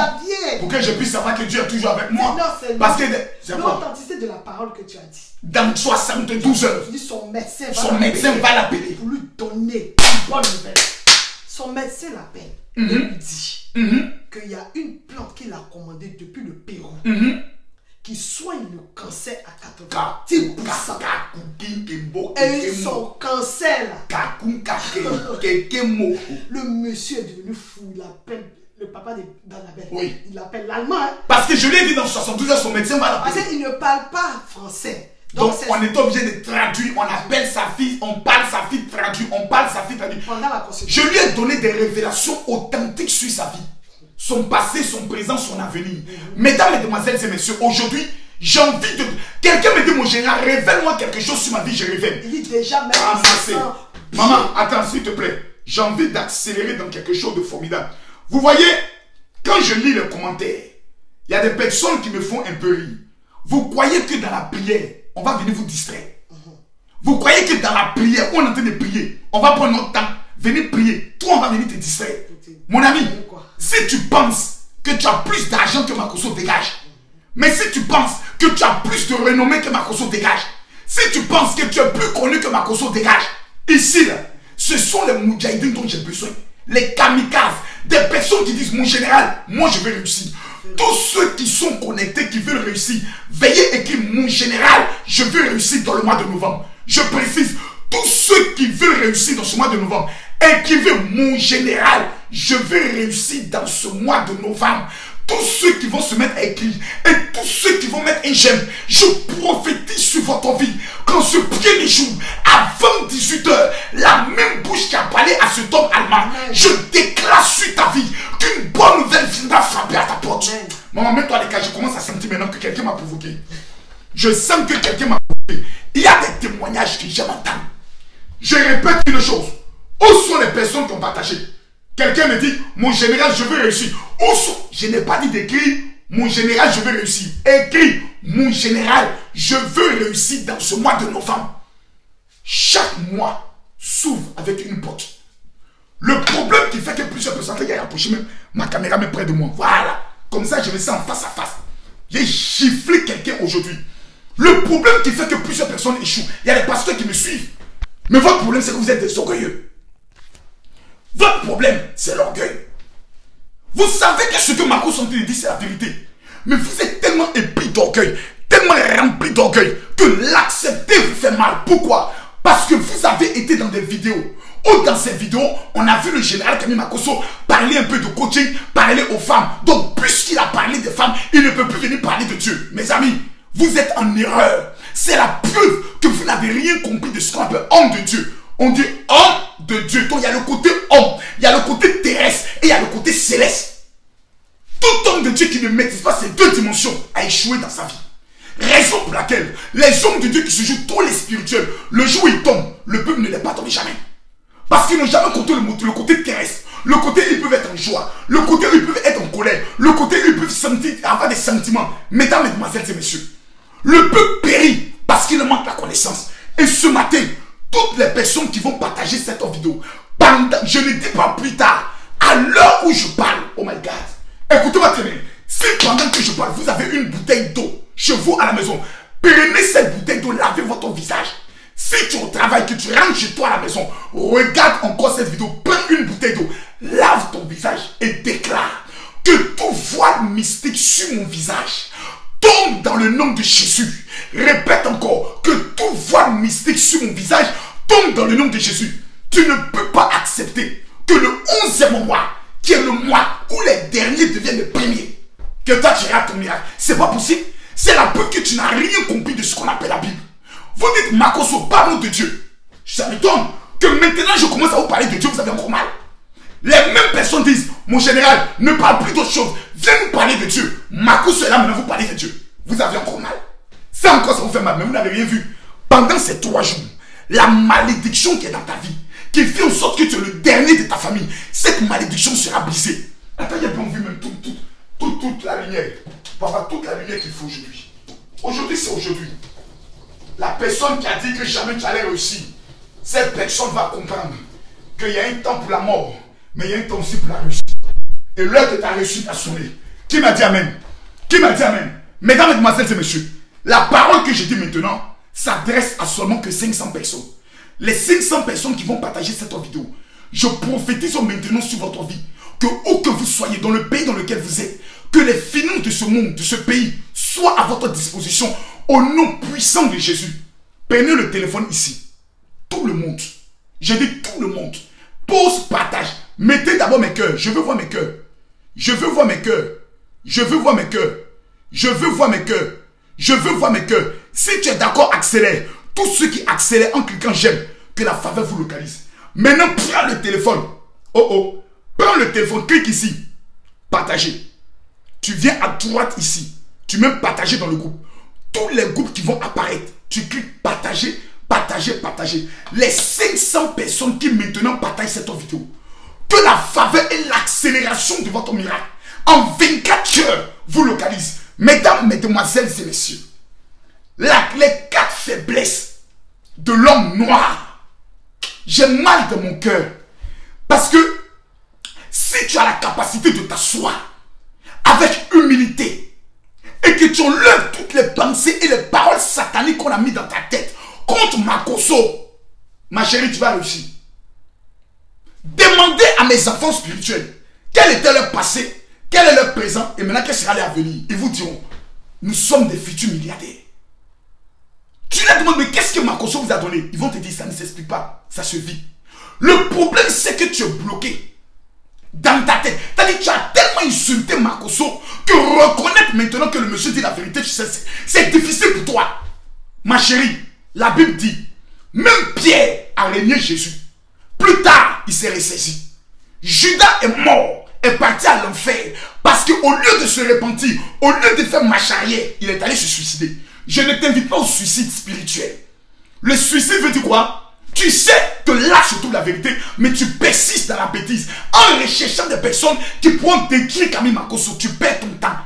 S1: pour que je puisse savoir que Dieu est toujours avec moi.
S2: Non, c'est l'authenticité de la parole que tu as dit.
S1: Dans 72 heures,
S2: tu dis son médecin
S1: va l'appeler
S2: pour lui donner une bonne nouvelle. Son médecin l'appelle et lui dit qu'il y a une plante qu'il a commandée depuis le Pérou. Qui soigne le cancer à 90%. Et son cancer là. Le monsieur est devenu fou. Il appelle le papa d'Annabelle. Il appelle l'allemand.
S1: Parce que je lui ai dit dans 72 heures, son médecin va l'appeler.
S2: Parce qu'il ne parle pas français.
S1: Donc on est obligé de traduire. On appelle sa fille, on parle sa fille traduit. On parle sa fille traduit.
S2: Pendant la consultation.
S1: Je lui ai donné des révélations authentiques sur sa vie. Son passé, son présent, son avenir. Mesdames, mesdemoiselles et messieurs, aujourd'hui, j'ai envie de... Quelqu'un me dit, mon général, révèle-moi quelque chose sur ma vie, je révèle.
S2: Il dit déjà, même
S1: maman, attends, s'il te plaît. J'ai envie d'accélérer dans quelque chose de formidable. Vous voyez, quand je lis les commentaires, il y a des personnes qui me font un peu rire. Vous croyez que dans la prière, on va venir vous distraire. Vous croyez que dans la prière, on est en train de prier, on va prendre notre temps, venir prier. Toi, on va venir te distraire. Mon ami, si tu penses que tu as plus d'argent que Makosso dégage, mais si tu penses que tu as plus de renommée que Makosso dégage, si tu penses que tu es plus connu que Makosso dégage, ici, là, ce sont les moudjahidines dont j'ai besoin. Les kamikazes, des personnes qui disent, mon général, moi je vais réussir. Tous ceux qui sont connectés, qui veulent réussir, veillez écrire, mon général, je veux réussir dans le mois de novembre. Je précise, tous ceux qui veulent réussir dans ce mois de novembre, écrivez, mon général, je vais réussir dans ce mois de novembre. Tous ceux qui vont se mettre à écrire et tous ceux qui vont mettre un j'aime, je prophétise sur votre vie. Quand ce premier jour, avant 18 h, la même bouche qui a parlé à cet homme allemand, je déclare sur ta vie qu'une bonne nouvelle viendra frapper à ta porte. Maman, mets-toi les cas, je commence à sentir maintenant que quelqu'un m'a provoqué. Je sens que quelqu'un m'a provoqué. Il y a des témoignages que j'aime entendre. Je répète une chose. Où sont les personnes qui ont partagé? Quelqu'un me dit, mon général, je veux réussir. Où sont? Je n'ai pas dit d'écrire, mon général, je veux réussir. Écris, mon général, je veux réussir dans ce mois de novembre. Chaque mois s'ouvre avec une porte. Le problème qui fait que plusieurs personnes, il y a approché même, ma caméra est près de moi. Voilà. Comme ça, je me sens face à face. J'ai giflé quelqu'un aujourd'hui. Le problème qui fait que plusieurs personnes échouent, il y a des pasteurs qui me suivent. Mais votre problème, c'est que vous êtes des orgueilleux. Votre problème, c'est l'orgueil. Vous savez que ce que Marco Santé dit, c'est la vérité. Mais vous êtes tellement épris d'orgueil, tellement rempli d'orgueil, que l'accepter vous fait mal. Pourquoi? Parce que vous avez été dans des vidéos. Ou dans ces vidéos, on a vu le général Camille Makosso parler un peu de coaching, parler aux femmes. Donc, puisqu'il a parlé des femmes, il ne peut plus venir parler de Dieu. Mes amis, vous êtes en erreur. C'est la preuve que vous n'avez rien compris de ce qu'on appelle homme de Dieu. On dit homme de Dieu. Donc il y a le côté homme, il y a le côté terrestre et il y a le côté céleste. Tout homme de Dieu qui ne maîtrise pas ces deux dimensions a échoué dans sa vie. Raison pour laquelle les hommes de Dieu qui se jouent tous les spirituels, le jour où ils tombent, le peuple ne les pas tombé jamais. Parce qu'ils n'ont jamais compté le côté terrestre. Le côté où ils peuvent être en joie, le côté où ils peuvent être en colère, le côté où ils peuvent sentir, avoir des sentiments. Mesdames, mesdemoiselles et messieurs, le peuple périt parce qu'il manque la connaissance. Et ce matin, toutes les personnes qui vont partager cette vidéo, je ne dis pas plus tard, à l'heure où je parle, oh my God, écoutez-moi très bien, si pendant que je parle, vous avez une bouteille d'eau chez vous à la maison, prenez cette bouteille d'eau, lavez votre visage. Si tu es au travail, que tu rentres chez toi à la maison, regarde encore cette vidéo, prends une bouteille d'eau, lave ton visage et déclare que tout voile mystique sur mon visage tombe dans le nom de Jésus. Répète encore que tout voile mystique sur mon visage tombe dans le nom de Jésus. Tu ne peux pas accepter que le 11e mois, qui est le mois où les derniers deviennent les premiers, que toi tu rates ton miracle. C'est pas possible. C'est la preuve que tu n'as rien compris de ce qu'on appelle la Bible. Vous dites Makosso, parlons de Dieu. Ça m'étonne que maintenant je commence à vous parler de Dieu, vous avez encore mal. Les mêmes personnes disent, mon général, ne parle plus d'autre chose. Viens nous parler de Dieu. Makosso est là, maintenant vous parlez de Dieu. Vous avez encore mal. Ça encore, ça vous fait mal, mais vous n'avez rien vu. Pendant ces 3 jours, la malédiction qui est dans ta vie, qui fait en sorte que tu es le dernier de ta famille, cette malédiction sera brisée. Attends, il y a bien vu même toute la lumière. Pour avoir toute la lumière qu'il faut aujourd'hui. Aujourd'hui, c'est aujourd'hui. La personne qui a dit que jamais tu allais réussir, cette personne va comprendre qu'il y a un temps pour la mort, mais il y a un temps aussi pour la réussite. Et l'heure de ta réussite a sonné. Qui m'a dit amen? Qui m'a dit amen? Mesdames, mesdemoiselles et messieurs, la parole que je dis maintenant s'adresse à seulement que 500 personnes. Les 500 personnes qui vont partager cette vidéo, je prophétise maintenant sur votre vie, que où que vous soyez, dans le pays dans lequel vous êtes, que les finances de ce monde, de ce pays, soient à votre disposition au nom puissant de Jésus. Prenez le téléphone ici. Tout le monde. Je dis tout le monde. Pause, partage. Mettez d'abord mes cœurs. Je veux voir mes cœurs. Je veux voir mes cœurs. Je veux voir mes cœurs. Je veux voir mes cœurs. Je veux voir mes cœurs. Si tu es d'accord, accélère. Tous ceux qui accélèrent en cliquant j'aime, que la faveur vous localise. Maintenant, prends le téléphone. Oh oh. Prends le téléphone, clique ici. Partager. Tu viens à droite ici. Tu mets partager dans le groupe. Tous les groupes qui vont apparaître, tu cliques partager, partager, partager. Les 500 personnes qui maintenant partagent cette vidéo. Que la faveur et l'accélération de votre miracle en 24 heures vous localisent. Mesdames, mesdemoiselles et messieurs, les 4 faiblesses de l'homme noir. J'ai mal dans mon cœur. Parce que si tu as la capacité de t'asseoir avec humilité et que tu enlèves toutes les pensées et les paroles sataniques qu'on a mis dans ta tête contre Makosso, ma chérie, tu vas réussir. Demandez à mes enfants spirituels quel était leur passé, quel est leur présent et maintenant quel sera leur avenir. Ils vous diront, nous sommes des futurs milliardaires. Tu leur demandes, mais qu'est-ce que Makosso vous a donné? Ils vont te dire, ça ne s'explique pas, ça se vit. Le problème, c'est que tu es bloqué. dans ta tête. C'est-à-dire que tu as tellement insulté Makosso que reconnaître maintenant que le monsieur dit la vérité, tu sais, c'est difficile pour toi. Ma chérie, la Bible dit, même Pierre a régné Jésus. Plus tard, il s'est ressaisi. Judas est mort, est parti à l'enfer. Parce qu'au lieu de se repentir, au lieu de faire marche arrière, il est allé se suicider. Je ne t'invite pas au suicide spirituel. Le suicide veut dire quoi? Tu sais que là se trouve la vérité, mais tu persistes dans la bêtise. En recherchant des personnes qui pourront décrire Camille Makosso, tu perds ton temps.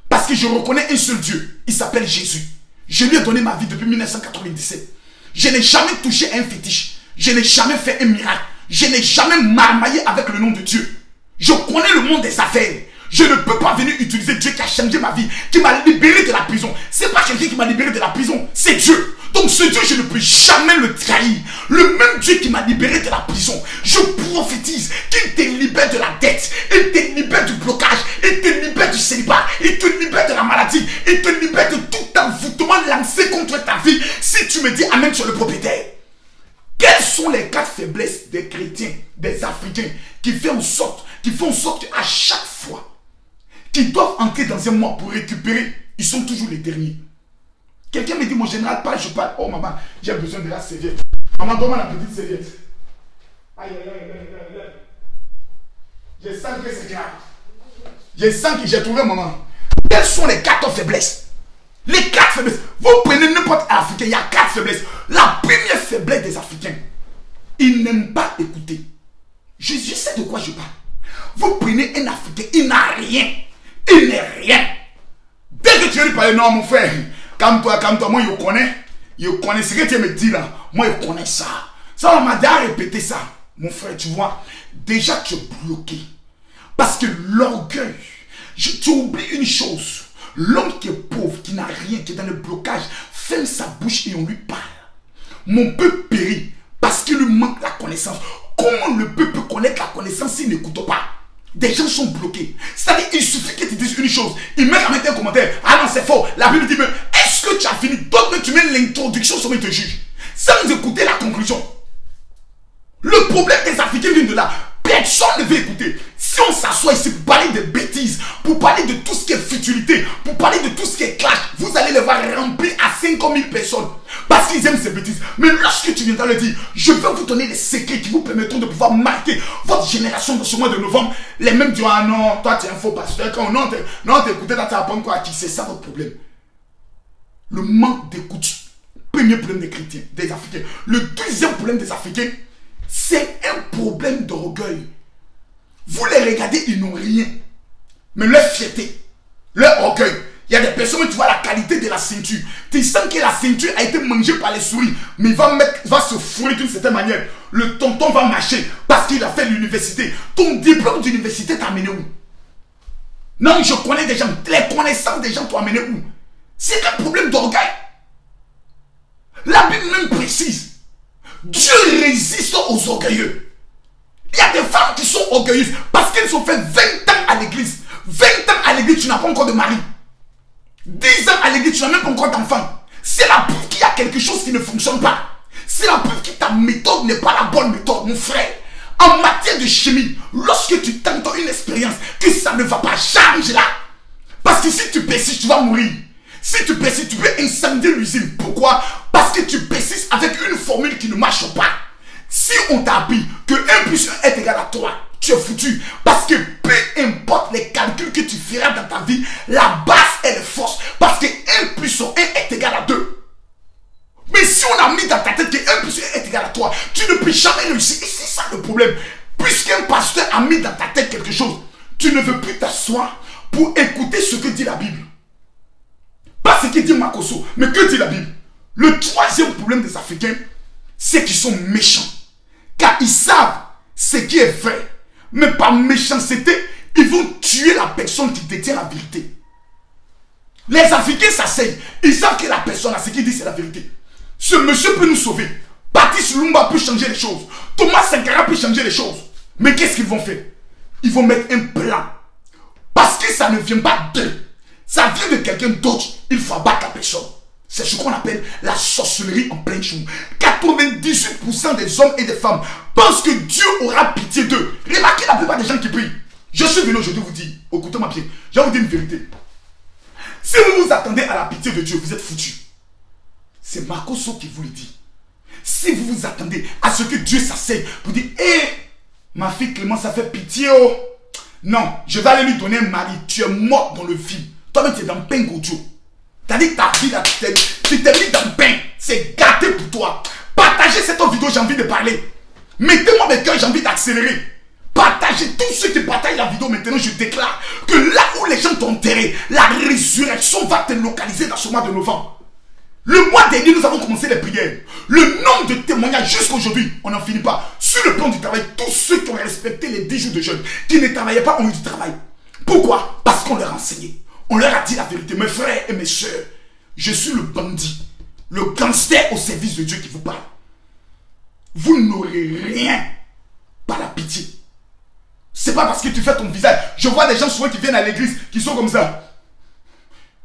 S1: Parce que je reconnais un seul Dieu, il s'appelle Jésus. Je lui ai donné ma vie depuis 1997. Je n'ai jamais touché un fétiche. Je n'ai jamais fait un miracle. Je n'ai jamais marmaillé avec le nom de Dieu. Je connais le monde des affaires. Je ne peux pas venir utiliser Dieu qui a changé ma vie, qui m'a libéré de la prison. C'est pas quelqu'un qui m'a libéré de la prison, c'est Dieu. Donc ce Dieu, je ne peux jamais le trahir. Le même Dieu qui m'a libéré de la prison, je prophétise qu'il te libère de la dette, il te libère du blocage, il te libère du célibat, il te libère de la maladie, il te libère de tout envoûtement lancé contre ta vie. Si tu me dis amen sur le propriétaire. Quelles sont les 4 faiblesses des chrétiens, des Africains, qui font en sorte qu'à chaque fois qu'ils doivent entrer dans un mois pour récupérer, ils sont toujours les derniers. Quelqu'un me dit, mon général, je parle. Oh maman, j'ai besoin de la serviette. Maman, donne-moi la petite serviette. Aïe, aïe, aïe, aïe, aïe. Je sens que c'est grave. Je sens que j'ai trouvé maman. Quelles sont les 4 faiblesses? Les 4 faiblesses. Vous prenez n'importe quel Africain, il y a 4 faiblesses. La première faiblesse des Africains, ils n'aiment pas écouter. Je sais de quoi je parle. Vous prenez un Africain, il n'a rien. Il n'est rien. Dès que tu veux lui parler, non mon frère, calme-toi, moi je connais ce que tu me dis là. Moi je connais ça. Ça m'a déjà répété ça. Mon frère, tu vois, déjà tu es bloqué. Parce que l'orgueil, tu oublies une chose. L'homme qui est pauvre, qui n'a rien, qui est dans le blocage, ferme sa bouche et on lui parle. Mon peuple périt parce qu'il lui manque la connaissance. Comment le peuple peut connaître la connaissance s'il n'écoute pas? Des gens sont bloqués. C'est-à-dire qu'il suffit que tu dises une chose. Ils mettent à mettre un commentaire. Ah non, c'est faux. La Bible dit, mais est-ce que tu as fini? D'autres, tu mets l'introduction sur te juge. Sans écouter la conclusion. Le problème des Africains vient de là. Personne ne veut écouter. Si on s'assoit ici pour parler de bêtises, pour parler de tout ce qui est futilité, pour parler de tout ce qui est clash, vous allez les voir remplir à 50 000 personnes. Parce qu'ils aiment ces bêtises. Mais lorsque tu viendras leur dire, je vais vous donner les secrets qui vous permettront de pouvoir marquer votre génération dans ce mois de novembre, les mêmes diront, ah non, toi tu es un faux pasteur. Non, t'écoutes, tu apprends quoi à qui? C'est ça votre problème. Le manque d'écoute. Premier problème des chrétiens, des Africains. Le deuxième problème des Africains, c'est un problème d'orgueil. Vous les regardez, ils n'ont rien. Mais leur fierté, leur orgueil. Il y a des personnes où tu vois la qualité de la ceinture. Tu sens que la ceinture a été mangée par les souris. Mais il va se fourrer d'une certaine manière. Le tonton va marcher parce qu'il a fait l'université. Ton diplôme d'université t'a amené où? Non, je connais des gens. Les connaissances des gens t'ont amené où? C'est un problème d'orgueil. La Bible même précise. Dieu résiste aux orgueilleux. Il y a des femmes qui sont orgueilleuses parce qu'elles ont fait 20 ans à l'église. 20 ans à l'église, tu n'as pas encore de mari. 10 ans à l'église, tu n'as même pas encore d'enfant. C'est la preuve qu'il y a quelque chose qui ne fonctionne pas. C'est la preuve que ta méthode n'est pas la bonne méthode, mon frère. En matière de chimie, lorsque tu tentes une expérience, que ça ne va pas, change-la. Parce que si tu persistes, tu vas mourir. Si tu persistes, tu peux incendier l'usine. Pourquoi? Parce que tu persistes avec une formule qui ne marche pas. Si on t'a appris que 1 plus 1 est égal à 3, tu es foutu. Parce que peu importe les calculs que tu feras dans ta vie, la base est la force. Parce que 1 plus 1 est égal à 2. Mais si on a mis dans ta tête que 1 plus 1 est égal à 3, tu ne peux jamais réussir. Et c'est ça le problème. Puisqu'un pasteur a mis dans ta tête quelque chose, tu ne veux plus t'asseoir pour écouter ce que dit la Bible. Pas ce que dit Makosso, mais que dit la Bible. Le troisième problème des Africains, c'est qu'ils sont méchants. Car ils savent ce qui est vrai. Mais par méchanceté, ils vont tuer la personne qui détient la vérité. Les Africains s'asseyent. Ils savent que la personne, ce qu'il dit, c'est la vérité. Ce monsieur peut nous sauver. Patrice Lumumba peut changer les choses. Thomas Sankara peut changer les choses. Mais qu'est-ce qu'ils vont faire? Ils vont mettre un plan. Parce que ça ne vient pas d'eux. Ça vient de quelqu'un d'autre. Il faut abattre la personne. C'est ce qu'on appelle la sorcellerie en plein jour. 98% des hommes et des femmes pensent que Dieu aura pitié d'eux. Remarquez la plupart des gens qui prient. Je suis venu aujourd'hui vous dire, écoutez-moi bien, je vais vous dire une vérité. Si vous vous attendez à la pitié de Dieu, vous êtes foutus. C'est Marco So qui vous le dit. Si vous vous attendez à ce que Dieu s'asseye pour dire, hé, ma fille Clément, ça fait pitié, oh. Non, je vais aller lui donner un mari. Tu es mort dans le film. Toi-même, tu es dans le pain, Gojo. C'est-à-dire que ta vie, là, tu t'es mis dans le pain. C'est gâté pour toi. Partagez cette vidéo, j'ai envie de parler. Mettez-moi mes cœurs, j'ai envie d'accélérer. Partagez, tous ceux qui partagent la vidéo maintenant, je déclare que là où les gens t'ont enterré, la résurrection va te localiser dans ce mois de novembre. Le mois dernier, nous avons commencé les prières. Le nombre de témoignages jusqu'à aujourd'hui, on n'en finit pas. Sur le plan du travail, tous ceux qui ont respecté les 10 jours de jeûne, qui ne travaillaient pas, ont eu du travail. Pourquoi? Parce qu'on leur a enseigné. On leur a dit la vérité. Mes frères et mes soeurs, je suis le bandit, le gangster au service de Dieu qui vous parle. Vous n'aurez rien par la pitié. C'est pas parce que tu fais ton visage. Je vois des gens souvent qui viennent à l'église, qui sont comme ça.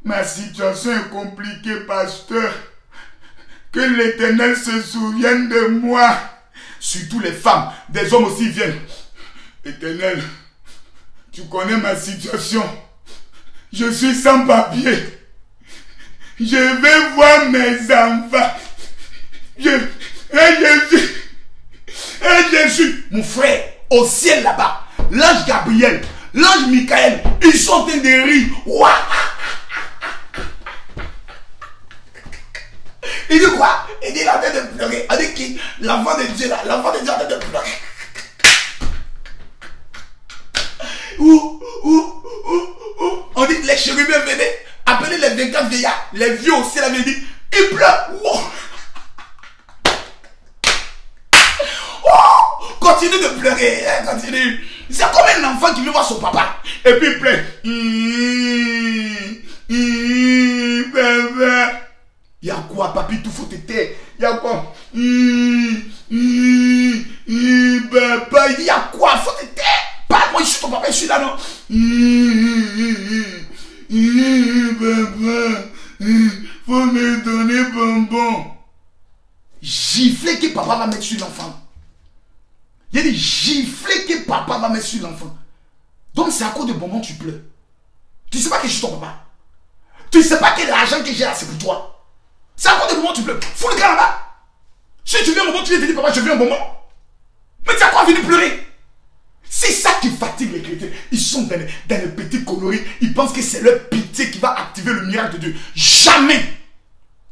S1: Ma situation est compliquée, pasteur. Que l'Éternel se souvienne de moi. Surtout les femmes. Des hommes aussi viennent. Éternel, tu connais ma situation. Je suis sans papier. Je vais voir mes enfants. Jésus, mon frère, au ciel là-bas, l'ange Gabriel, l'ange Michael, ils sont en train de rire. Ouah! Il dit quoi? Il dit il est en train de pleurer. On dit qui? L'enfant de Dieu là. L'enfant de Dieu est en train de pleurer. On dit les chérubins venaient. Appelez les 24 vieillards. Les vieux aussi l'avaient dit. Ils pleurent. Wow. Oh, continue de pleurer. Continue. C'est comme un enfant qui veut voir son papa. Et puis il pleure. Bébé. Il y a quoi, papi, tout faut te taire. Il y a quoi? Papa, il y a quoi? Faut te taire. Parle-moi, je suis ton papa, je suis là, non? Papa, faut me donner bonbon. Gifler que papa va mettre sur l'enfant. Il y a des giflets que papa va mettre sur l'enfant. Donc c'est à cause de bonbons tu pleures. Tu ne sais pas que je suis ton papa. Tu ne sais pas que l'argent que j'ai là, c'est pour toi. C'est à cause de bonbons tu pleures. Fous le gars là-bas. Si tu viens un bonbon, tu viens te dire papa, je veux un bonbon. Mais tu as quoi venir pleurer? C'est ça qui fatigue les chrétiens. Ils sont dans les petits coloris. Ils pensent que c'est leur pitié qui va activer le miracle de Dieu. Jamais.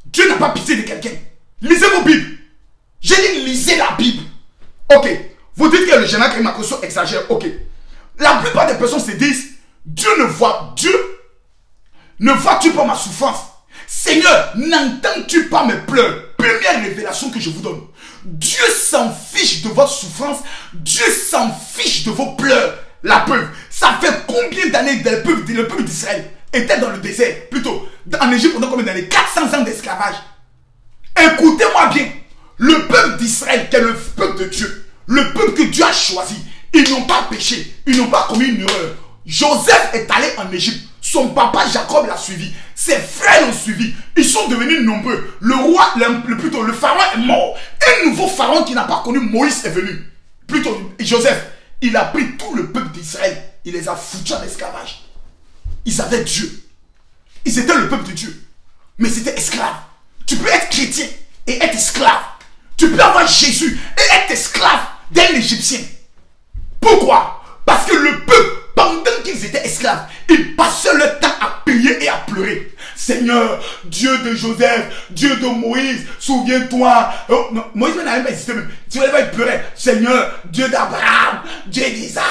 S1: Dieu n'a pas pitié de quelqu'un. Lisez vos Bibles. J'ai dit lisez la Bible. Ok. Vous dites que le général Makoso exagère. Ok. La plupart des personnes se disent, Dieu ne vois-tu pas ma souffrance? Seigneur, n'entends-tu pas mes pleurs? Première révélation que je vous donne. Dieu s'en fiche de votre souffrance. Dieu s'en fiche de vos pleurs. La peuple. Ça fait combien d'années que le peuple d'Israël était dans le désert? Plutôt, en Égypte, pendant combien d'années? 400 ans d'esclavage. Écoutez-moi bien. Le peuple d'Israël, qui est le peuple de Dieu, le peuple que Dieu a choisi, ils n'ont pas péché. Ils n'ont pas commis une erreur. Joseph est allé en Égypte. Son papa Jacob l'a suivi. Ses frères l'ont suivi. Ils sont devenus nombreux. Le roi, le pharaon est mort. Un nouveau pharaon qui n'a pas connu Moïse est venu. Plutôt, Joseph, il a pris tout le peuple d'Israël. Il les a foutus en esclavage. Ils avaient Dieu. Ils étaient le peuple de Dieu. Mais c'était esclave. Tu peux être chrétien et être esclave. Tu peux avoir Jésus et être esclave d'un Égyptien. Pourquoi? Parce que le peuple, pendant qu'ils étaient esclaves, ils passaient leur temps à prier et à pleurer. Seigneur, Dieu de Joseph, Dieu de Moïse, souviens-toi. Oh, non, Moïse n'avait pas existé même. Tu vas pleurer. Seigneur, Dieu d'Abraham, Dieu d'Isaac,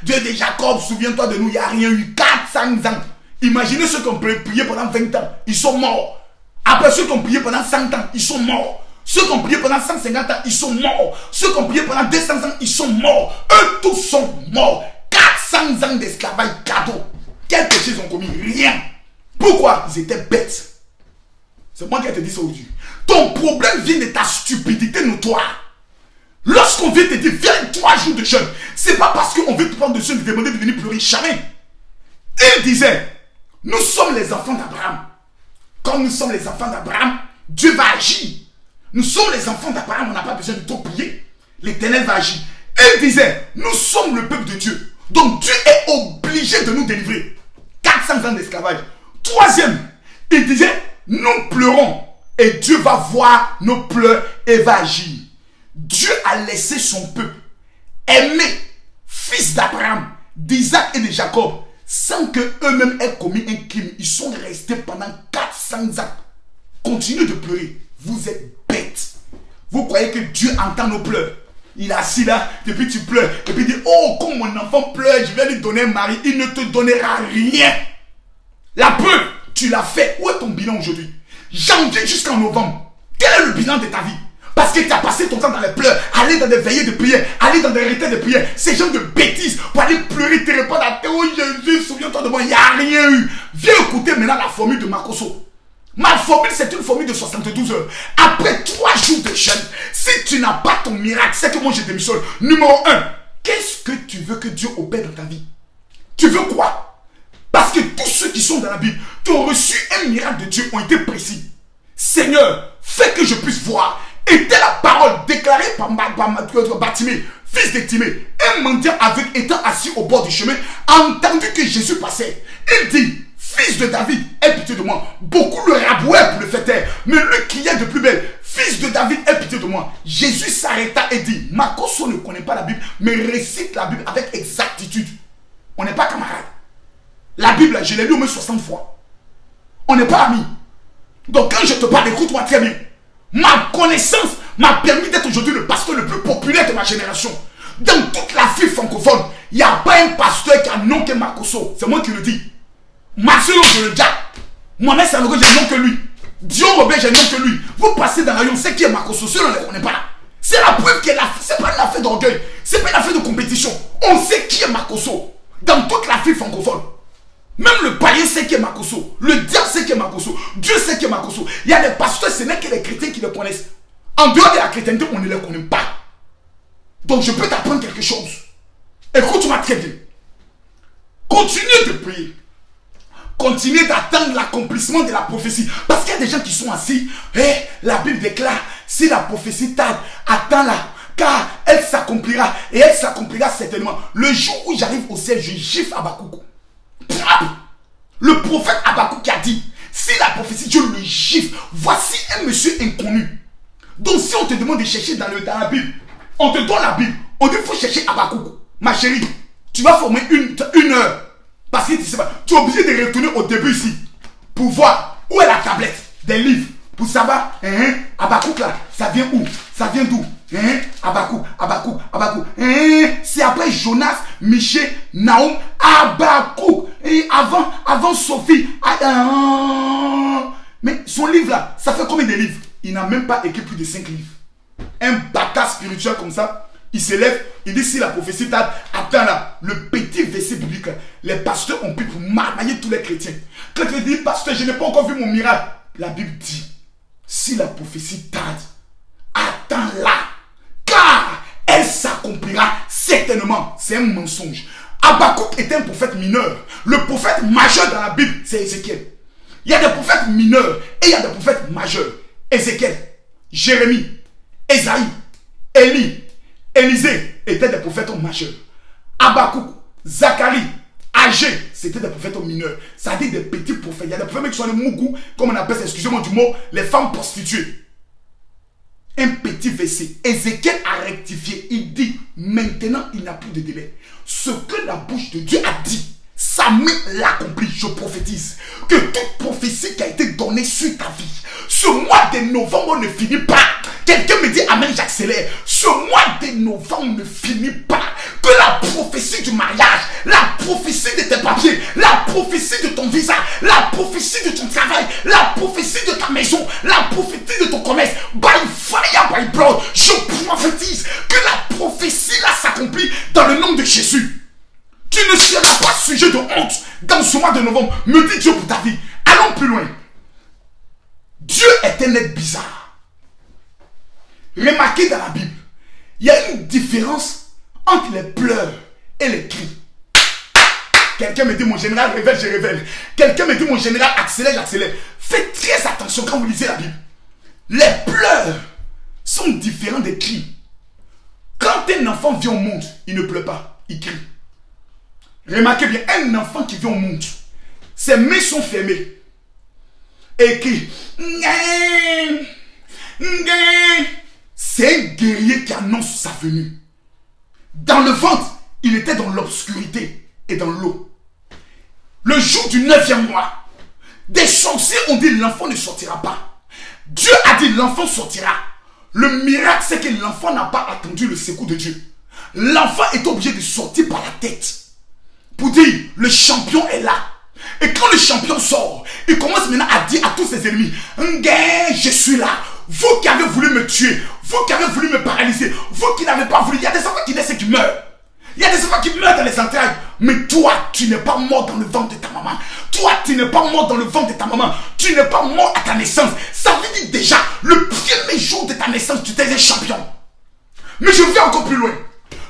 S1: Dieu de Jacob, souviens-toi de nous. Il n'y a rien eu 400 ans. Imaginez ceux qui ont prié pendant 20 ans, ils sont morts. Après ceux qui ont prié pendant 100 ans, ils sont morts. Ceux qui ont prié pendant 150 ans, ils sont morts. Ceux qui ont prié pendant 200 ans, ils sont morts. Eux tous sont morts. 400 ans d'esclavage cadeau. Quel péché ils ont commis? Rien. Pourquoi? Ils étaient bêtes. C'est moi qui te dis ça aujourd'hui. Ton problème vient de ta stupidité notoire. Lorsqu'on vient te dire, viens 3 jours de jeûne, c'est pas parce qu'on veut te prendre de jeûne et te demander de venir pleurer. Jamais. Il disait, nous sommes les enfants d'Abraham. Comme nous sommes les enfants d'Abraham, Dieu va agir. Nous sommes les enfants d'Abraham, on n'a pas besoin de trop prier. L'Éternel va agir. Il disait, nous sommes le peuple de Dieu. Donc Dieu est obligé de nous délivrer. 400 ans d'esclavage. Troisième, il disait, nous pleurons et Dieu va voir nos pleurs et va agir. Dieu a laissé son peuple aimer, fils d'Abraham, d'Isaac et de Jacob, sans qu'eux-mêmes aient commis un crime. Ils sont restés pendant 400 ans. Continuez de pleurer. Vous êtes bêtes. Vous croyez que Dieu entend nos pleurs? Il est assis là, depuis tu pleures. Et puis il dit, oh, comme mon enfant pleure, je vais lui donner un mari. Il ne te donnera rien. La preuve, tu l'as fait. Où est ton bilan aujourd'hui? Janvier jusqu'en novembre. Quel est le bilan de ta vie? Parce que tu as passé ton temps dans les pleurs, aller dans des veillées de prière, aller dans des retraites de prière, ces gens de bêtises, pour aller pleurer, te répondre à oh Jésus, souviens-toi de moi, il n'y a rien eu. Viens écouter maintenant la formule de Makoso. Ma formule, c'est une formule de 72 heures. Après 3 jours de jeûne, si tu n'as pas ton miracle, c'est que moi je démissionne. Numéro 1, qu'est-ce que tu veux que Dieu opère dans ta vie? Tu veux quoi? Parce que tous ceux qui sont dans la Bible, qui ont reçu un miracle de Dieu, ont été précis. Seigneur, fais que je puisse voir. Était la parole déclarée par Bartimée, fils de Timée. Un mendiant aveugle étant assis au bord du chemin, a entendu que Jésus passait. Il dit, fils de David, aie pitié de moi. Beaucoup le rabouaient pour le faire taire, mais lui criait de plus belle, fils de David, aie pitié de moi. Jésus s'arrêta et dit, Makoso ne connaît pas la Bible, mais récite la Bible avec exactitude. On n'est pas camarades. La Bible, je l'ai lu au moins 60 fois. On n'est pas amis. Donc quand je te parle, écoute-moi très bien. Ma connaissance m'a permis d'être aujourd'hui le pasteur le plus populaire de ma génération. Dans toute l'Afrique francophone, il n'y a pas un pasteur qui a un nom que Makoso. C'est moi qui le dis. Marcelo de le Jack. Mohamed Sanogo, j'ai un nom que lui. Dion Robert, j'ai un nom que lui. Vous passez dans la rue, on sait qui est Makoso. Ceux-là, on ne les connaît pas. C'est la preuve que c'est pas une affaire d'orgueil. C'est pas une affaire de compétition. On sait qui est Makoso. Dans toute l'Afrique francophone. Même le païen sait qui est Makoso. Le diable sait qui est Makoso. Dieu sait qui est Makoso. Il y a des pasteurs, ce n'est que les chrétiens qui le connaissent. En dehors de la chrétienté, on ne les connaît pas. Donc je peux t'apprendre quelque chose. Écoute-moi très bien. Continuez de prier. Continuez d'attendre l'accomplissement de la prophétie. Parce qu'il y a des gens qui sont assis. Hey, la Bible déclare, si la prophétie tarde, attends-la. Car elle s'accomplira. Et elle s'accomplira certainement. Le jour où j'arrive au ciel, je gifle Habakkuk. Le prophète Habakkuk a dit, si la prophétie, Dieu le gifle. Voici un monsieur inconnu. Donc si on te demande de chercher dans la Bible, on te donne la Bible, on dit il faut chercher Habakkuk. Ma chérie, tu vas former une heure. Parce que tu sais pas, tu es obligé de retourner au début ici. Pour voir où est la tablette des livres. Pour savoir, Habakkuk là, ça vient où? Ça vient d'où? Habakkuk. C'est après Jonas, Michée, Naoum, Habakkuk. Et avant Sophie. Mais son livre là, ça fait combien de livres? Il n'a même pas écrit plus de 5 livres. Un bâtard spirituel comme ça, il s'élève, il dit si la prophétie tarde, attends là, le petit verset biblique là, les pasteurs ont pris pour marmailler tous les chrétiens. Quand il dit, pasteur, je n'ai pas encore vu mon miracle, la Bible dit, si la prophétie tarde, attends-la, car elle s'accomplira certainement. C'est un mensonge. Habakkuk était un prophète mineur. Le prophète majeur dans la Bible, c'est Ézéchiel. Il y a des prophètes mineurs et il y a des prophètes majeurs. Ézéchiel, Jérémie, Esaïe, Élie, Élisée étaient des prophètes majeurs. Habakkuk, Zacharie, Agé, c'était des prophètes mineurs. Ça dit des petits prophètes. Il y a des prophètes qui sont des mougous, comme on appelle ça, excusez-moi du mot, les femmes prostituées. Un petit verset. Ézéchiel a rectifié. Il dit, maintenant il n'y a plus de délai. Ce que la bouche de Dieu a dit, Samuel l'accomplit. Je prophétise que toute prophétie qui a été donnée sur ta vie, ce mois de novembre ne finit pas. Quelqu'un me dit amen, j'accélère. Ce mois de novembre ne finit pas. Que la prophétie du mariage, la prophétie de tes papiers, la prophétie de ton visa, la prophétie de ton travail, la prophétie de ta maison, la prophétie de ton commerce, by fire, by blood, je prophétise que la prophétie là s'accomplit dans le nom de Jésus. Tu ne seras pas sujet de honte dans ce mois de novembre. Me dit Dieu pour ta vie. Allons plus loin. Dieu est un être bizarre. Remarquez dans la Bible, il y a une différence entre les pleurs et les cris. Quelqu'un me dit mon général révèle, je révèle. Quelqu'un me dit mon général accélère, j'accélère. Faites très attention quand vous lisez la Bible. Les pleurs sont différents des cris. Quand un enfant vient au monde, il ne pleure pas, il crie. Remarquez bien, un enfant qui vient au monde, ses mains sont fermées. Et qui... C'est un guerrier qui annonce sa venue. Dans le ventre, il était dans l'obscurité et dans l'eau. Le jour du 9e mois, des sorciers ont dit l'enfant ne sortira pas. Dieu a dit l'enfant sortira. Le miracle, c'est que l'enfant n'a pas attendu le secours de Dieu. L'enfant est obligé de sortir par la tête. Pour dire, le champion est là. Et quand le champion sort, il commence maintenant à dire à tous ses ennemis, je suis là. Vous qui avez voulu me tuer, vous qui avez voulu me paralyser, vous qui n'avez pas voulu, il y a des enfants qui naissent et qui meurent. Il y a des enfants qui meurent dans les entrailles. Mais toi, tu n'es pas mort dans le ventre de ta maman. Toi, tu n'es pas mort dans le ventre de ta maman. Tu n'es pas mort à ta naissance. Ça veut dire déjà, le premier jour de ta naissance, tu étais un champion. Mais je vais encore plus loin.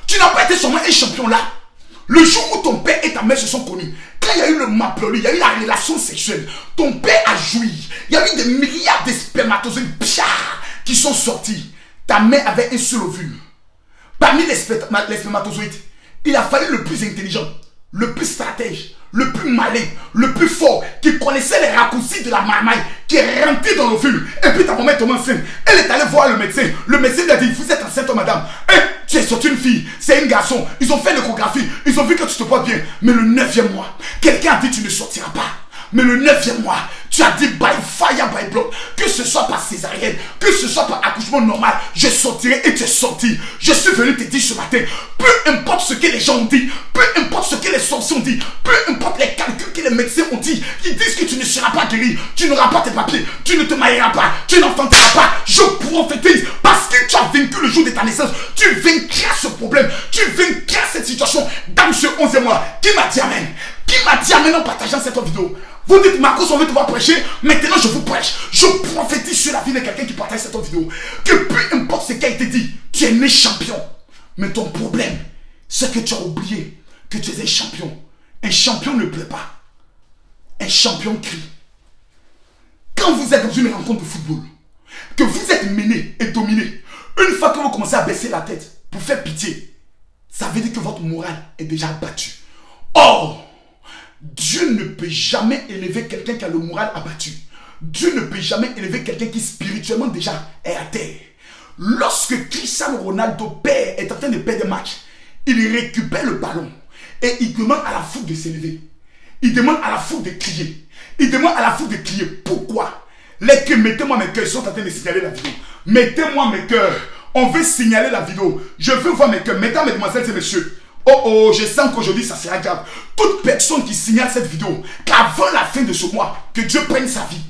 S1: Tu n'as pas été seulement un champion là. Le jour où ton père et ta mère se sont connus, quand il y a eu le maploli, il y a eu la relation sexuelle, ton père a joui. Il y a eu des milliards de spermatozoïdes qui sont sortis. Ta mère avait un seul ovule. Parmi les spermatozoïdes, il a fallu le plus intelligent, le plus stratège, le plus malin, le plus fort, qui connaissait les raccourcis de la marmaille, qui est rentré dans l'ovule. Et puis ta maman est tombée enceinte. Elle est allée voir le médecin. Le médecin lui a dit, vous êtes enceinte, madame. Tu es sorti une fille, c'est un garçon. Ils ont fait l'échographie, ils ont vu que tu te portes bien. Mais le 9e mois, quelqu'un a dit, tu ne sortiras pas. Mais le 9e mois, tu as dit by fire, by blood, que ce soit par césarienne, que ce soit par accouchement normal, je sortirai et tu es sorti. Je suis venu te dire ce matin, peu importe ce que les gens ont dit, peu importe ce que les sorciers ont dit, peu importe les calculs que les médecins ont dit, ils disent que tu ne seras pas guéri, tu n'auras pas tes papiers, tu ne te marieras pas, tu n'enfanteras pas. Je prophétise, parce que tu as vaincu le jour de ta naissance, tu vaincras ce problème, tu vaincras cette situation dans ce 11e mois. Qui m'a dit amen? Qui m'a dit amen en partageant cette vidéo? Vous dites, Marcos, on veut te voir prêcher. Maintenant, je vous prêche. Je prophétise sur la vie de quelqu'un qui partage cette vidéo. Que peu importe ce qui a été dit, tu es né champion. Mais ton problème, c'est que tu as oublié que tu es un champion. Un champion ne pleure pas. Un champion crie. Quand vous êtes dans une rencontre de football, que vous êtes mené et dominé, une fois que vous commencez à baisser la tête pour faire pitié, ça veut dire que votre morale est déjà abattue. Or, Dieu ne peut jamais élever quelqu'un qui a le moral abattu. Dieu ne peut jamais élever quelqu'un qui spirituellement déjà est à terre. Lorsque Cristiano Ronaldo est en train de perdre des matchs, il récupère le ballon et il demande à la foule de s'élever. Il demande à la foule de crier. Il demande à la foule de crier. Pourquoi? Les que mettez-moi mes cœurs, ils sont en train de signaler la vidéo. Mettez-moi mes cœurs. On veut signaler la vidéo. Je veux voir mes cœurs. Mesdames, mesdemoiselles et messieurs. Oh, je sens qu'aujourd'hui ça sera grave. Toute personne qui signale cette vidéo, qu'avant la fin de ce mois, que Dieu prenne sa vie.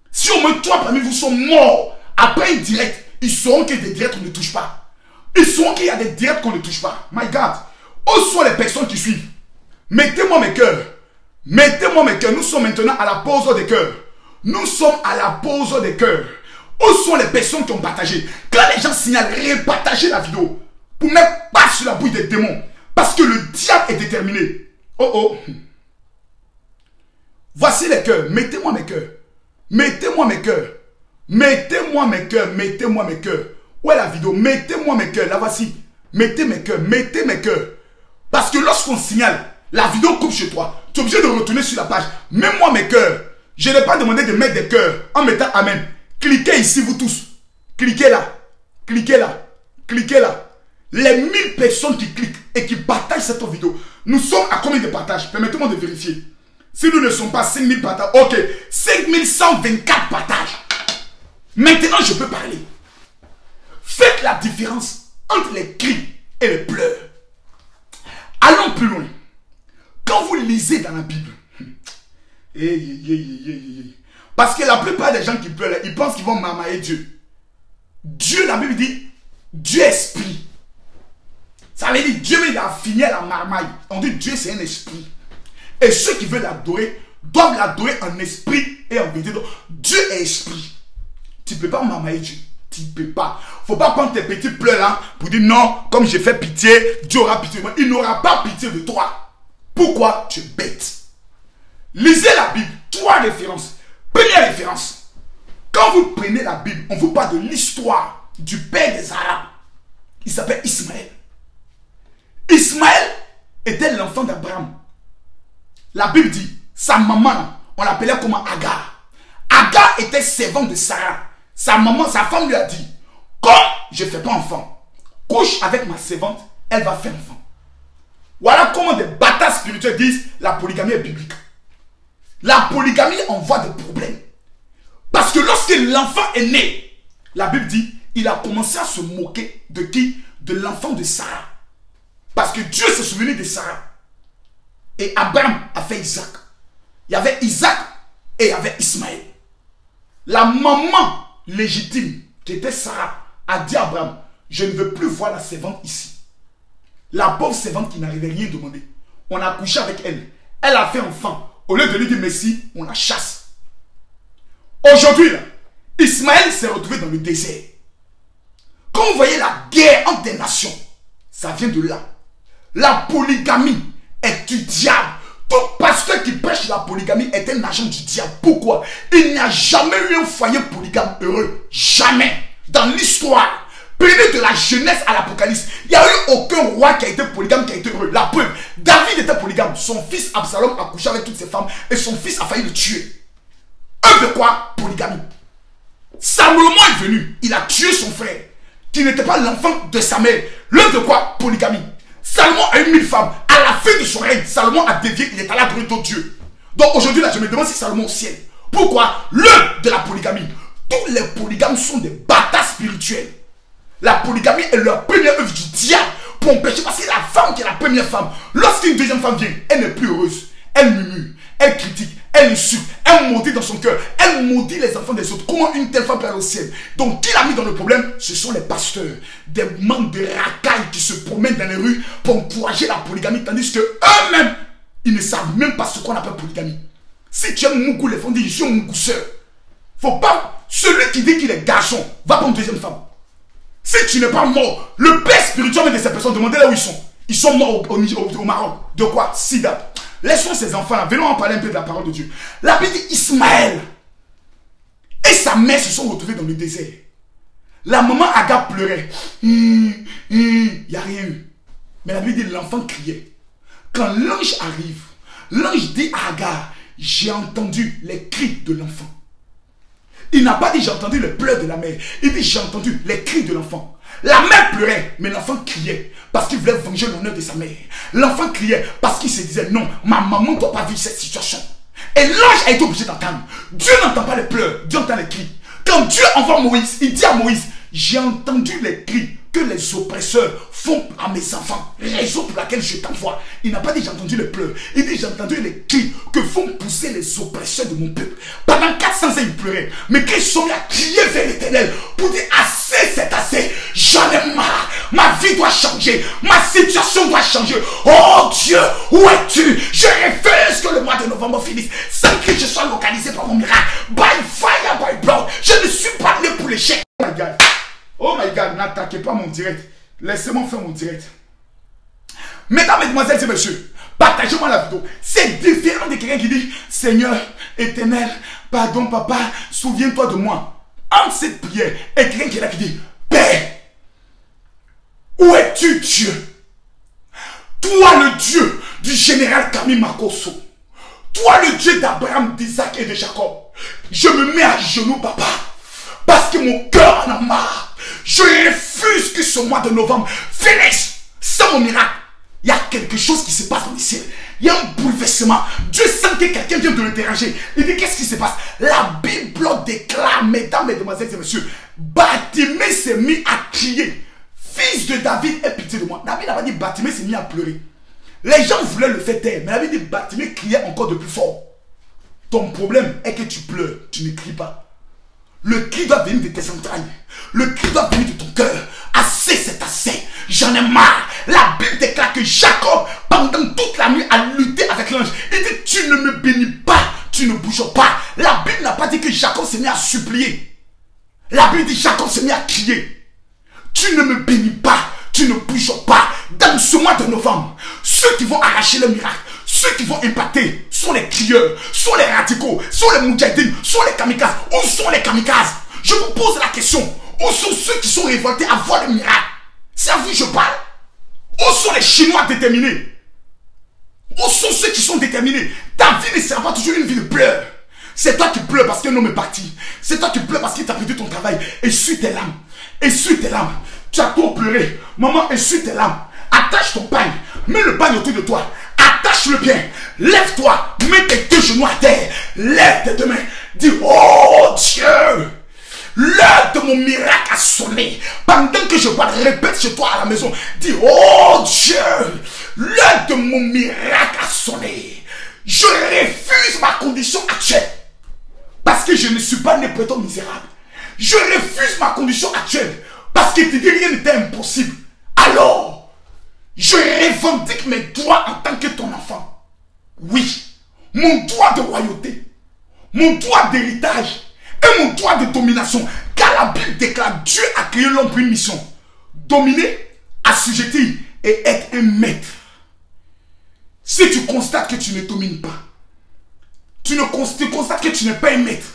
S1: Si au moins 3 parmi vous sont morts après un direct, ils sauront qu'il y a des directs qu'on ne touche pas. Ils sauront qu'il y a des directs qu'on ne touche pas. My God. Où sont les personnes qui suivent? Mettez-moi mes cœurs. Mettez-moi mes cœurs. Nous sommes maintenant à la pause des cœurs. Nous sommes à la pause des cœurs. Où sont les personnes qui ont partagé? Quand les gens signalent, repartagez la vidéo. Pour mettre pas sur la bouille des démons. Parce que le diable est déterminé. Oh. Voici les cœurs. Mettez-moi mes cœurs. Mettez-moi mes cœurs. Mettez-moi mes cœurs. Mettez-moi mes cœurs. Où est la vidéo? Mettez-moi mes cœurs. Là, voici. Mettez mes cœurs. Mettez mes cœurs. Parce que lorsqu'on signale, la vidéo coupe chez toi. Tu es obligé de retourner sur la page. Mets-moi mes cœurs. Je n'ai pas demandé de mettre des cœurs en mettant amen. Cliquez ici, vous tous. Cliquez là. Cliquez là. Cliquez là. Les 1000 personnes qui cliquent et qui partagent cette vidéo, nous sommes à combien de partages? Permettez-moi de vérifier. Si nous ne sommes pas 5000 partages, ok, 5124 partages. Maintenant, je peux parler. Faites la différence entre les cris et les pleurs. Allons plus loin. Quand vous lisez dans la Bible, parce que la plupart des gens qui pleurent, ils pensent qu'ils vont marmailler Dieu. Dieu, la Bible dit, Dieu est esprit. Ça veut dire Dieu il a fini à la marmaille. On dit Dieu c'est un esprit. Et ceux qui veulent l'adorer doivent l'adorer en esprit et en vérité. Donc, Dieu est esprit. Tu ne peux pas marmailler Dieu. Tu ne peux pas. Il ne faut pas prendre tes petits pleurs là pour dire non, comme j'ai fait pitié, Dieu aura pitié de moi. Il n'aura pas pitié de toi. Pourquoi? Tu es bête. Lisez la Bible. 3 références. Première référence. Quand vous prenez la Bible, on vous parle de l'histoire du père des Arabes. Il s'appelle Ismaël. Ismaël était l'enfant d'Abraham. La Bible dit, sa maman, on l'appelait comment Agar. Agar était servante de Sarah. Sa maman, sa femme lui a dit, comme je ne fais pas enfant, couche avec ma servante, elle va faire enfant. Voilà comment des bâtards spirituels disent la polygamie est biblique. La polygamie envoie des problèmes. Parce que lorsque l'enfant est né, la Bible dit, il a commencé à se moquer de qui? De l'enfant de Sarah. Parce que Dieu s'est souvenu de Sarah. Et Abraham a fait Isaac. Il y avait Isaac et il y avait Ismaël. La maman légitime, qui était Sarah, a dit à Abraham, je ne veux plus voir la servante ici. La pauvre servante qui n'arrivait rien demander. On a couché avec elle. Elle a fait enfant. Au lieu de lui dire merci, on la chasse. Aujourd'hui, Ismaël s'est retrouvé dans le désert. Quand vous voyez la guerre entre des nations, ça vient de là. La polygamie est du diable. Tout pasteur qui prêche la polygamie est un agent du diable. Pourquoi? Il n'y a jamais eu un foyer polygame heureux. Jamais. Dans l'histoire. Prenez de la Genèse à l'Apocalypse. Il n'y a eu aucun roi qui a été polygame qui a été heureux. La preuve, David était polygame. Son fils Absalom a couché avec toutes ses femmes et son fils a failli le tuer. Œuvre de quoi? Polygamie. Salomon est venu. Il a tué son frère qui n'était pas l'enfant de sa mère. L'œuvre de quoi? Polygamie. Salomon a eu 1000 femmes. À la fin de son règne, Salomon a dévié. Il est allé adorer d'autres dieux. Donc aujourd'hui, là, je me demande si Salomon est au ciel. Pourquoi? L'œuvre de la polygamie. Tous les polygames sont des bâtards spirituels. La polygamie est leur première œuvre du diable pour empêcher. Parce que la femme qui est la première femme, lorsqu'une deuxième femme vient, elle n'est plus heureuse. Elle murmure, elle critique, elle insulte, elle maudit dans son cœur, elle maudit les enfants des autres. Comment une telle femme peut aller au ciel? Donc qui l'a mis dans le problème? Ce sont les pasteurs, des membres de racailles qui se promènent dans les rues pour encourager la polygamie, tandis que eux-mêmes, ils ne savent même pas ce qu'on appelle polygamie. Si tu aimes Mougou, les femmes disent, je suis un Mougousseur. Faut pas, celui qui dit qu'il est garçon, va prendre une deuxième femme. Si tu n'es pas mort, le père spirituel de ces personnes, demandez là où ils sont. Ils sont morts au Maroc. De quoi? Sida. Laissons ces enfants-là. Venons en parler un peu de la parole de Dieu. La Bible dit Ismaël et sa mère se sont retrouvés dans le désert. La maman Agar pleurait. Il n'y a rien eu. Mais la Bible dit l'enfant criait. Quand l'ange arrive, l'ange dit à Agar, j'ai entendu les cris de l'enfant. Il n'a pas dit j'ai entendu les pleurs de la mère. Il dit j'ai entendu les cris de l'enfant. La mère pleurait, mais l'enfant criait parce qu'il voulait venger l'honneur de sa mère. L'enfant criait parce qu'il se disait non, ma maman ne doit pas vivre cette situation. Et l'ange a été obligé d'entendre. Dieu n'entend pas les pleurs, Dieu entend les cris. Quand Dieu envoie Moïse, il dit à Moïse, j'ai entendu les cris que les oppresseurs font à mes enfants. Raison pour laquelle je t'envoie. Il n'a pas dit j'ai entendu les pleurs. Il dit j'ai entendu les cris que font pousser les oppresseurs de mon peuple. Pendant 400 ans il pleurait. Mais qu'ils sont mis à crier vers l'Éternel pour dire assez c'est assez. J'en ai marre. Ma vie doit changer. Ma situation doit changer. Oh Dieu, où es-tu? Je refuse que le mois de novembre finisse sans que je sois localisé par mon miracle. By fire, by blood. Je ne suis pas né pour l'échec. Oh my God. Oh my God, n'attaquez pas mon direct. Laissez-moi faire mon direct. Mesdames, mesdemoiselles et messieurs, partagez-moi la vidéo. C'est différent de quelqu'un qui dit Seigneur, éternel, pardon papa, souviens-toi de moi. Entre cette prière et quelqu'un qui est là qui dit Père, où es-tu Dieu? Toi le Dieu du général Camille Makosso. Toi le Dieu d'Abraham, d'Isaac et de Jacob. Je me mets à genoux papa. Parce que mon cœur en a marre. Je refuse que ce mois de novembre finisse sans mon miracle. Il y a quelque chose qui se passe dans le ciel. Il y a un bouleversement. Dieu sent que quelqu'un vient de le déranger. Il dit qu'est-ce qui se passe? La Bible déclare, mesdames, mesdemoiselles et messieurs, Bartimée s'est mis à crier. Fils de David, aie pitié de moi. David n'a pas dit Bartimée s'est mis à pleurer. Les gens voulaient le faire taire. Mais la Bible dit Bartimée criait encore de plus fort. Ton problème est que tu pleures, tu ne cries pas. Le cri doit venir de tes entrailles. Le cri doit venir de ton cœur. Assez, c'est assez. J'en ai marre. La Bible déclare que Jacob, pendant toute la nuit, a lutté avec l'ange. Il dit, tu ne me bénis pas. Tu ne bouges pas. La Bible n'a pas dit que Jacob s'est mis à supplier. La Bible dit Jacob s'est mis à crier. Tu ne me bénis pas. Tu ne bouges pas. Dans ce mois de novembre, ceux qui vont arracher le miracle, ceux qui vont impacter sont les crieurs, sont les radicaux, sont les moudjahidines, sont les kamikazes. Où sont les kamikazes? Je vous pose la question. Où sont ceux qui sont révoltés à voir le miracle? C'est à vous que je parle. Où sont les Chinois déterminés? Où sont ceux qui sont déterminés? Ta vie ne sera pas toujours une vie de pleurs. C'est toi qui pleures parce qu'un homme est parti. C'est toi qui pleures parce qu'il t'a perdu ton travail. Essuie tes larmes. Essuie tes larmes. Tu as trop pleuré. Maman, essuie tes larmes. Attache ton pagne. Mets le pagne autour de toi. Attache-le bien. Lève-toi. Mets tes deux genoux à terre. Lève tes deux mains. Dis, oh Dieu, l'heure de mon miracle a sonné. Pendant que je parle, répète chez toi à la maison. Dis, oh Dieu, l'heure de mon miracle a sonné. Je refuse ma condition actuelle. Parce que je ne suis pas né prétend misérable. Je refuse ma condition actuelle. Parce que tu dis rien n'était impossible. Alors, je revendique mes droits en tant que ton enfant. Oui, mon droit de royauté, mon droit d'héritage et mon droit de domination. Car la Bible déclare, Dieu a créé l'homme pour une mission. Dominer, assujettir et être un maître. Si tu constates que tu ne domines pas, tu constates que tu n'es pas un maître,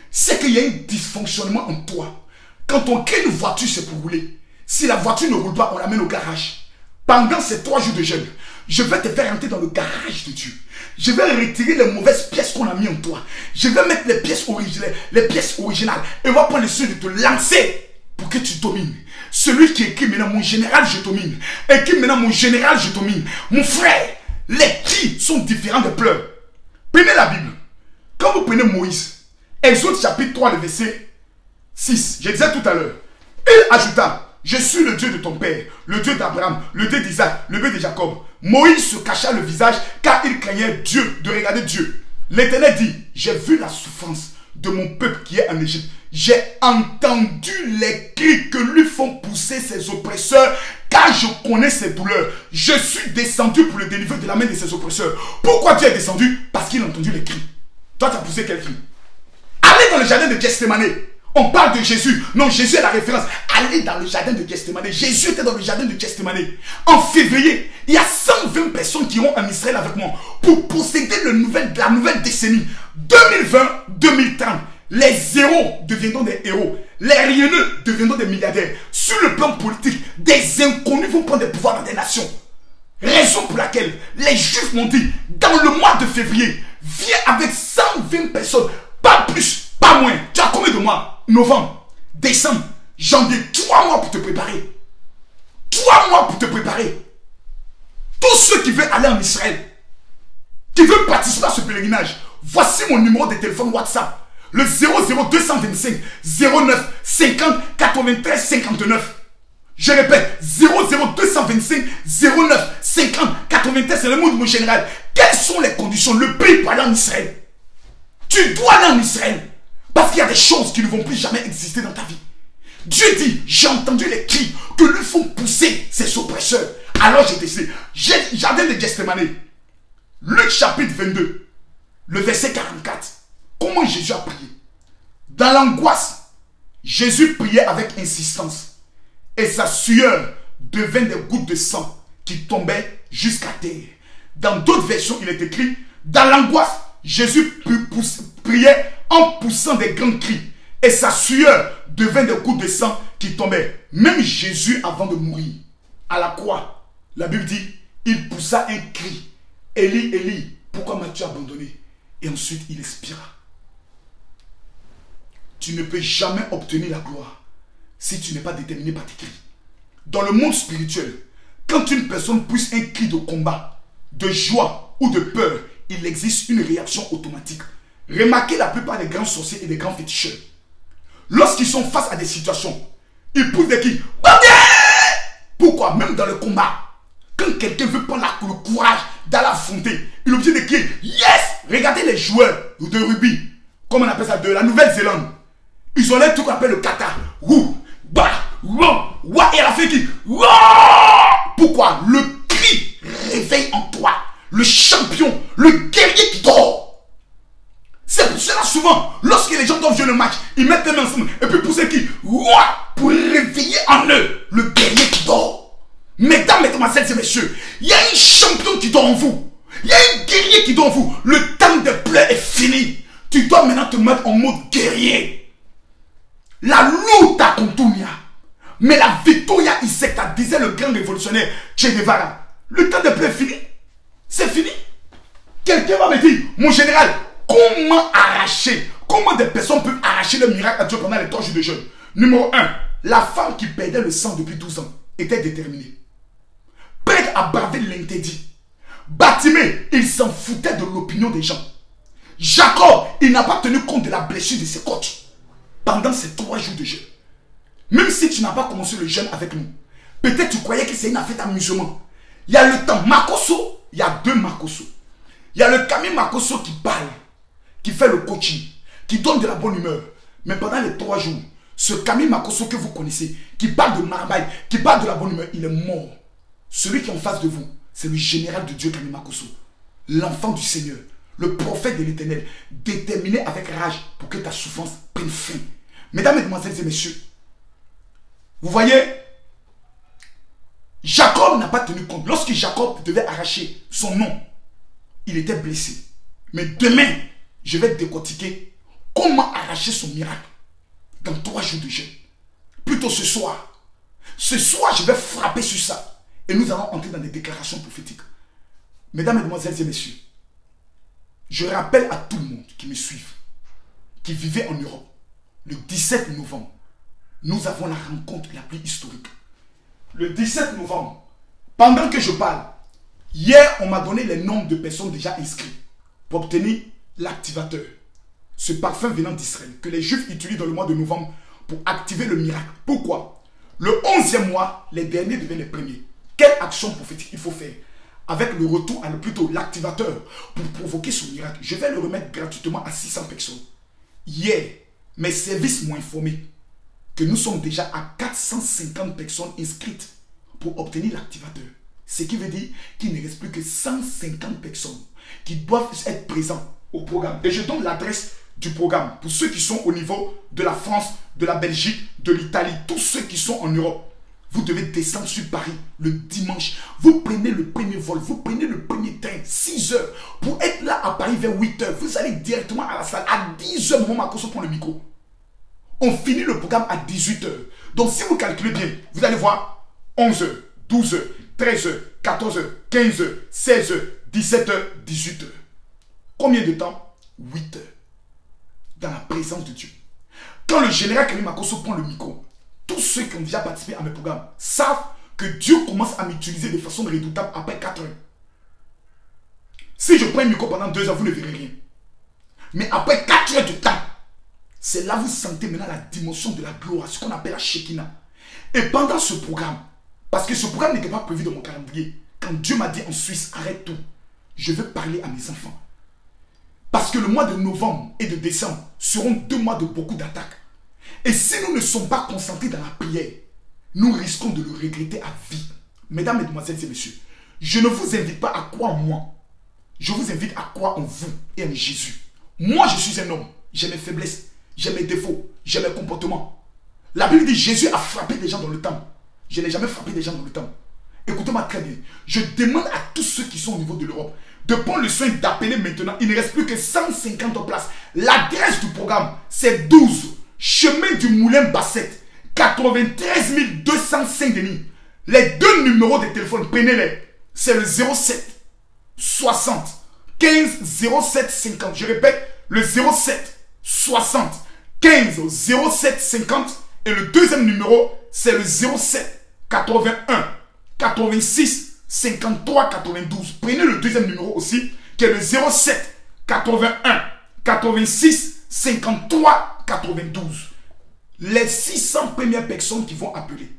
S1: c'est qu'il y a un dysfonctionnement en toi. Quand on crée une voiture, c'est pour rouler. Si la voiture ne roule pas, on l'amène au garage. Pendant ces 3 jours de jeûne, je vais te faire entrer dans le garage de Dieu. Je vais retirer les mauvaises pièces qu'on a mis en toi. Je vais mettre les pièces originales. Et on va prendre le soin de te lancer pour que tu domines. Celui qui écrit maintenant, mon général, je domine. Écrit maintenant, mon général, je domine. Mon frère, les cris sont différents des pleurs. Prenez la Bible. Quand vous prenez Moïse, Exode chapitre 3, le verset 6, je disais tout à l'heure, il ajouta, je suis le Dieu de ton père, le Dieu d'Abraham, le Dieu d'Isaac, le Dieu de Jacob. Moïse se cacha le visage car il craignait Dieu, de regarder Dieu. L'Éternel dit, j'ai vu la souffrance de mon peuple qui est en Égypte. J'ai entendu les cris que lui font pousser ses oppresseurs, car je connais ses douleurs. Je suis descendu pour le délivrer de la main de ses oppresseurs. Pourquoi Dieu est descendu? Parce qu'il a entendu les cris. Toi, tu as poussé quel cri? Allez dans le jardin de Gethsémane. On parle de Jésus. Non, Jésus est la référence. Allez dans le jardin de Gethsémane. Jésus était dans le jardin de Gethsémane. En février, il y a 120 personnes qui iront en Israël avec moi pour posséder la nouvelle décennie. 2020-2030. Les zéros deviendront des héros. Les rieneux deviendront des milliardaires. Sur le plan politique, des inconnus vont prendre des pouvoirs dans des nations. Raison pour laquelle les Juifs m'ont dit, dans le mois de février, viens avec 120 personnes. Pas plus, pas moins. Tu as combien de mois? Novembre, décembre, janvier. 3 mois pour te préparer. 3 mois pour te préparer. Tous ceux qui veulent aller en Israël, qui veulent participer à ce pèlerinage, voici mon numéro de téléphone WhatsApp. Le 00225 09 50 93 59. Je répète, 00225 09 50 93, c'est le mot de mon général. Quelles sont les conditions? Le prix pour aller en Israël. Tu dois aller en Israël. Parce qu'il y a des choses qui ne vont plus jamais exister dans ta vie. Dieu dit, j'ai entendu les cris que lui font pousser ses oppresseurs. Alors j'ai décidé, jardin de Gethsémane. Luc chapitre 22, le verset 44. Comment Jésus a prié? Dans l'angoisse, Jésus priait avec insistance. Et sa sueur devint des gouttes de sang qui tombaient jusqu'à terre. Dans d'autres versions, il est écrit, dans l'angoisse, Jésus priait en poussant des grands cris. Et sa sueur devint des gouttes de sang qui tombaient. Même Jésus, avant de mourir, à la croix, la Bible dit, il poussa un cri. Élie, Élie, pourquoi m'as-tu abandonné? Et ensuite, il expira. Tu ne peux jamais obtenir la gloire si tu n'es pas déterminé par tes cris. Dans le monde spirituel, quand une personne pousse un cri de combat, de joie ou de peur, il existe une réaction automatique. Remarquez la plupart des grands sorciers et des grands féticheurs. Lorsqu'ils sont face à des situations, ils poussent des cris. Pourquoi? Même dans le combat, quand quelqu'un veut prendre le courage d'aller affronter, il est obligé de crier yes! Regardez les joueurs de rugby, comme on appelle ça, de la Nouvelle-Zélande. Ils ont l'air tout qu'on appelle le kata. Et à la fin qui. Pourquoi? Le cri réveille en toi le champion, le guerrier qui dort. C'est pour cela souvent, lorsque les gens doivent jouer le match, ils mettent les mains ensemble et puis pousser qui pour réveiller en eux le guerrier qui dort. Mesdames, mesdemoiselles et messieurs, il y a un champion qui dort en vous. Il y a un guerrier qui dort en vous. Le temps de pleurs est fini. Tu dois maintenant te mettre en mode guerrier. La luta contunia. Mais la victoria insecta, disait le grand révolutionnaire Che Guevara. Le temps de pleurs est fini. C'est fini. Quelqu'un va me dire, mon général, comment arracher, comment des personnes peuvent arracher le miracle à Dieu pendant les 3 jours de jeûne? Numéro 1, la femme qui perdait le sang depuis 12 ans était déterminée. Prête à braver l'interdit. Bartimée, il s'en foutait de l'opinion des gens. Jacob, il n'a pas tenu compte de la blessure de ses côtes pendant ces 3 jours de jeûne. Même si tu n'as pas commencé le jeûne avec nous, peut-être tu croyais que c'est une affaire d'amusement. Il y a le temps Makoso, il y a 2 Makoso. Il y a le Camille Makoso qui parle, qui fait le coaching, qui donne de la bonne humeur. Mais pendant les 3 jours, ce Camille Makoso que vous connaissez, qui parle de marmaille, qui parle de la bonne humeur, il est mort. Celui qui est en face de vous, c'est le général de Dieu Camille Makoso, l'enfant du Seigneur, le prophète de l'Éternel, déterminé avec rage pour que ta souffrance prenne fin. Mesdames, mesdemoiselles et messieurs, vous voyez, Jacob n'a pas tenu compte. Lorsque Jacob devait arracher son nom, il était blessé. Mais demain, je vais décortiquer comment arracher son miracle dans 3 jours de jeûne. Plutôt ce soir. Ce soir, je vais frapper sur ça. Et nous allons entrer dans des déclarations prophétiques. Mesdames, mesdemoiselles et messieurs, je rappelle à tout le monde qui me suivent, qui vivait en Europe, le 17 novembre, nous avons la rencontre la plus historique. Le 17 novembre, pendant que je parle, hier, on m'a donné les noms de personnes déjà inscrites pour obtenir l'activateur. Ce parfum venant d'Israël, que les Juifs utilisent dans le mois de novembre pour activer le miracle. Pourquoi? Le 11e mois, les derniers deviennent les premiers. Quelle action prophétique il faut faire? Avec le retour, plutôt l'activateur, pour provoquer ce miracle. Je vais le remettre gratuitement à 600 personnes. Hier, mes services m'ont informé que nous sommes déjà à 450 personnes inscrites pour obtenir l'activateur. Ce qui veut dire qu'il ne reste plus que 150 personnes qui doivent être présentes au programme. Et je donne l'adresse du programme pour ceux qui sont au niveau de la France, de la Belgique, de l'Italie, tous ceux qui sont en Europe. Vous devez descendre sur Paris le dimanche. Vous prenez le premier vol, vous prenez le premier train, 6 heures, pour être là à Paris vers 8 heures. Vous allez directement à la salle. À 10 heures, moment Makoso prend le micro. On finit le programme à 18 heures. Donc si vous calculez bien, vous allez voir 11 heures, 12 heures, 13 heures, 14 heures, 15 heures, 16 heures, 17 heures, 18 heures. Combien de temps? 8 heures. Dans la présence de Dieu. Quand le général Camille Makoso prend le micro, tous ceux qui ont déjà participé à mes programmes savent que Dieu commence à m'utiliser de façon redoutable après 4 heures. Si je prends un micro pendant 2 heures, vous ne verrez rien. Mais après 4 heures de temps, c'est là que vous sentez maintenant la dimension de la gloire, ce qu'on appelle la Shekinah. Et pendant ce programme, parce que ce programme n'était pas prévu dans mon calendrier, quand Dieu m'a dit en Suisse, arrête tout, je veux parler à mes enfants. Parce que le mois de novembre et de décembre seront 2 mois de beaucoup d'attaques. Et si nous ne sommes pas concentrés dans la prière, nous risquons de le regretter à vie. Mesdames, mesdemoiselles et messieurs, je ne vous invite pas à croire en moi. Je vous invite à croire en vous et en Jésus. Moi, je suis un homme. J'ai mes faiblesses, j'ai mes défauts, j'ai mes comportements. La Bible dit Jésus a frappé des gens dans le temple. Je n'ai jamais frappé des gens dans le temple. Écoutez-moi très bien. Je demande à tous ceux qui sont au niveau de l'Europe de prendre le soin d'appeler maintenant. Il ne reste plus que 150 places. L'adresse du programme, c'est 12 chemin du Moulin Bassette, 93 205 Denis. Les 2 numéros de téléphone, prenez-les. C'est le 07 60 15 07 50. Je répète, le 07 60 15 07 50. Et le deuxième numéro, c'est le 07 81 86 53 92. Prenez le deuxième numéro aussi, qui est le 07 81 86 53 92. Les 600 premières personnes qui vont appeler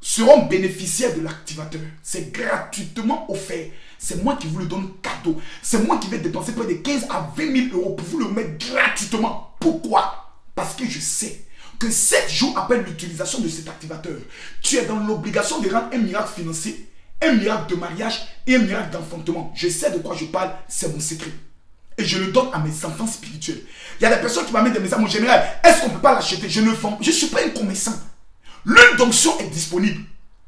S1: seront bénéficiaires de l'activateur. C'est gratuitement offert. C'est moi qui vous le donne cadeau. C'est moi qui vais dépenser près de 15 à 20 000 euros pour vous le mettre gratuitement. Pourquoi? Parce que je sais que 7 jours après l'utilisation de cet activateur, tu es dans l'obligation de rendre un miracle financier, un miracle de mariage et un miracle d'enfantement. Je sais de quoi je parle, c'est mon secret. Et je le donne à mes enfants spirituels. Il y a des personnes qui m'amènent des messages. Mon général, est-ce qu'on ne peut pas l'acheter? Je ne vends. Je ne suis pas un commerçant. L'huile d'onction est disponible.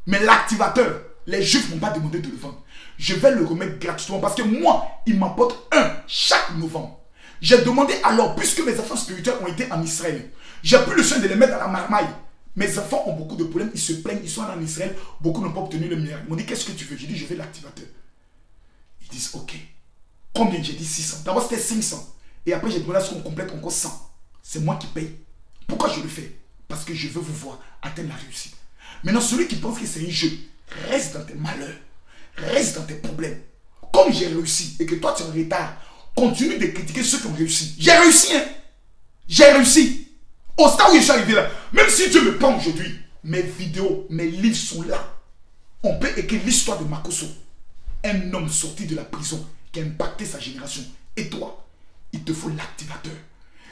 S1: Mais l'activateur, les Juifs ne m'ont pas demandé de le vendre. Je vais le remettre gratuitement parce que moi, il m'apporte un chaque novembre. J'ai demandé alors, puisque mes enfants spirituels ont été en Israël, j'ai pris le soin de les mettre dans la marmaille. Mes enfants ont beaucoup de problèmes, ils se plaignent, ils sont en Israël, beaucoup n'ont pas obtenu le miracle. Ils m'ont dit, qu'est-ce que tu veux? J'ai dit, je veux l'activateur. Ils disent, ok. Combien? J'ai dit 600. D'abord, c'était 500. Et après, j'ai demandé à ce qu'on complète encore 100. C'est moi qui paye. Pourquoi je le fais? Parce que je veux vous voir atteindre la réussite. Maintenant, celui qui pense que c'est un jeu, reste dans tes malheurs. Reste dans tes problèmes. Comme j'ai réussi et que toi, tu es en retard, continue de critiquer ceux qui ont réussi. J'ai réussi, hein? J'ai réussi. Au stade où je suis arrivé là, même si Dieu me prend aujourd'hui, mes vidéos, mes livres sont là. On peut écrire l'histoire de Makosso. Un homme sorti de la prison qui a impacté sa génération. Et toi, il te faut l'activateur.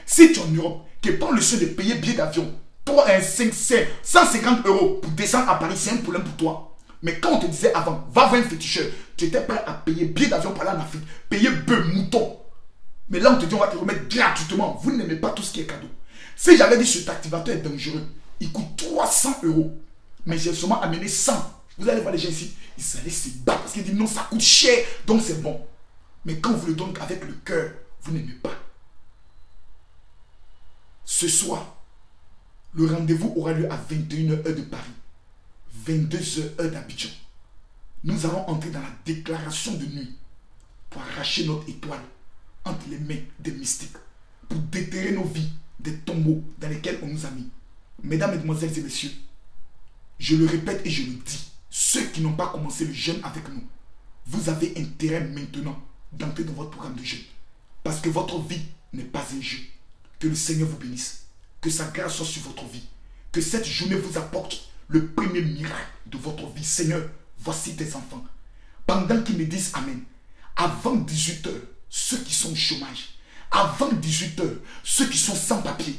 S1: Si tu es en Europe, que prends le soin de payer billet d'avion, toi, 150 € pour descendre à Paris, c'est un problème pour toi. Mais quand on te disait avant, va voir un féticheur, tu étais prêt à payer billet d'avion pour aller en Afrique, payer bœuf, mouton. Mais là, on te dit, on va te remettre gratuitement. Vous n'aimez pas tout ce qui est cadeau. Si j'avais dit cet activateur est dangereux, il coûte 300 €. Mais j'ai seulement amené 100. Vous allez voir les gens ici, ils allaient se battre parce qu'ils disent non, ça coûte cher, donc c'est bon. Mais quand vous le donnez avec le cœur, vous n'aimez pas. Ce soir, le rendez-vous aura lieu à 21 h de Paris, 22 h d'Abidjan. Nous allons entrer dans la déclaration de nuit pour arracher notre étoile entre les mains des mystiques, pour déterrer nos vies des tombeaux dans lesquels on nous a mis. Mesdames, mesdemoiselles et messieurs, je le répète et je le dis, ceux qui n'ont pas commencé le jeûne avec nous, vous avez intérêt maintenant d'entrer dans votre programme de jeûne. Parce que votre vie n'est pas un jeu. Que le Seigneur vous bénisse. Que sa grâce soit sur votre vie. Que cette journée vous apporte le premier miracle de votre vie. Seigneur, voici tes enfants. Pendant qu'ils me disent Amen, avant 18 h, ceux qui sont au chômage, avant 18 h, ceux qui sont sans papier,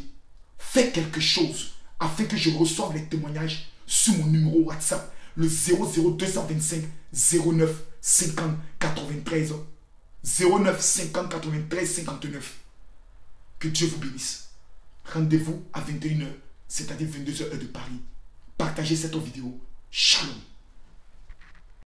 S1: fais quelque chose afin que je reçoive les témoignages sur mon numéro WhatsApp, le 00225 09 50 93 09 50 93 59. Que Dieu vous bénisse. Rendez-vous à 21 h, c'est-à-dire 22 h de Paris. Partagez cette vidéo. Shalom.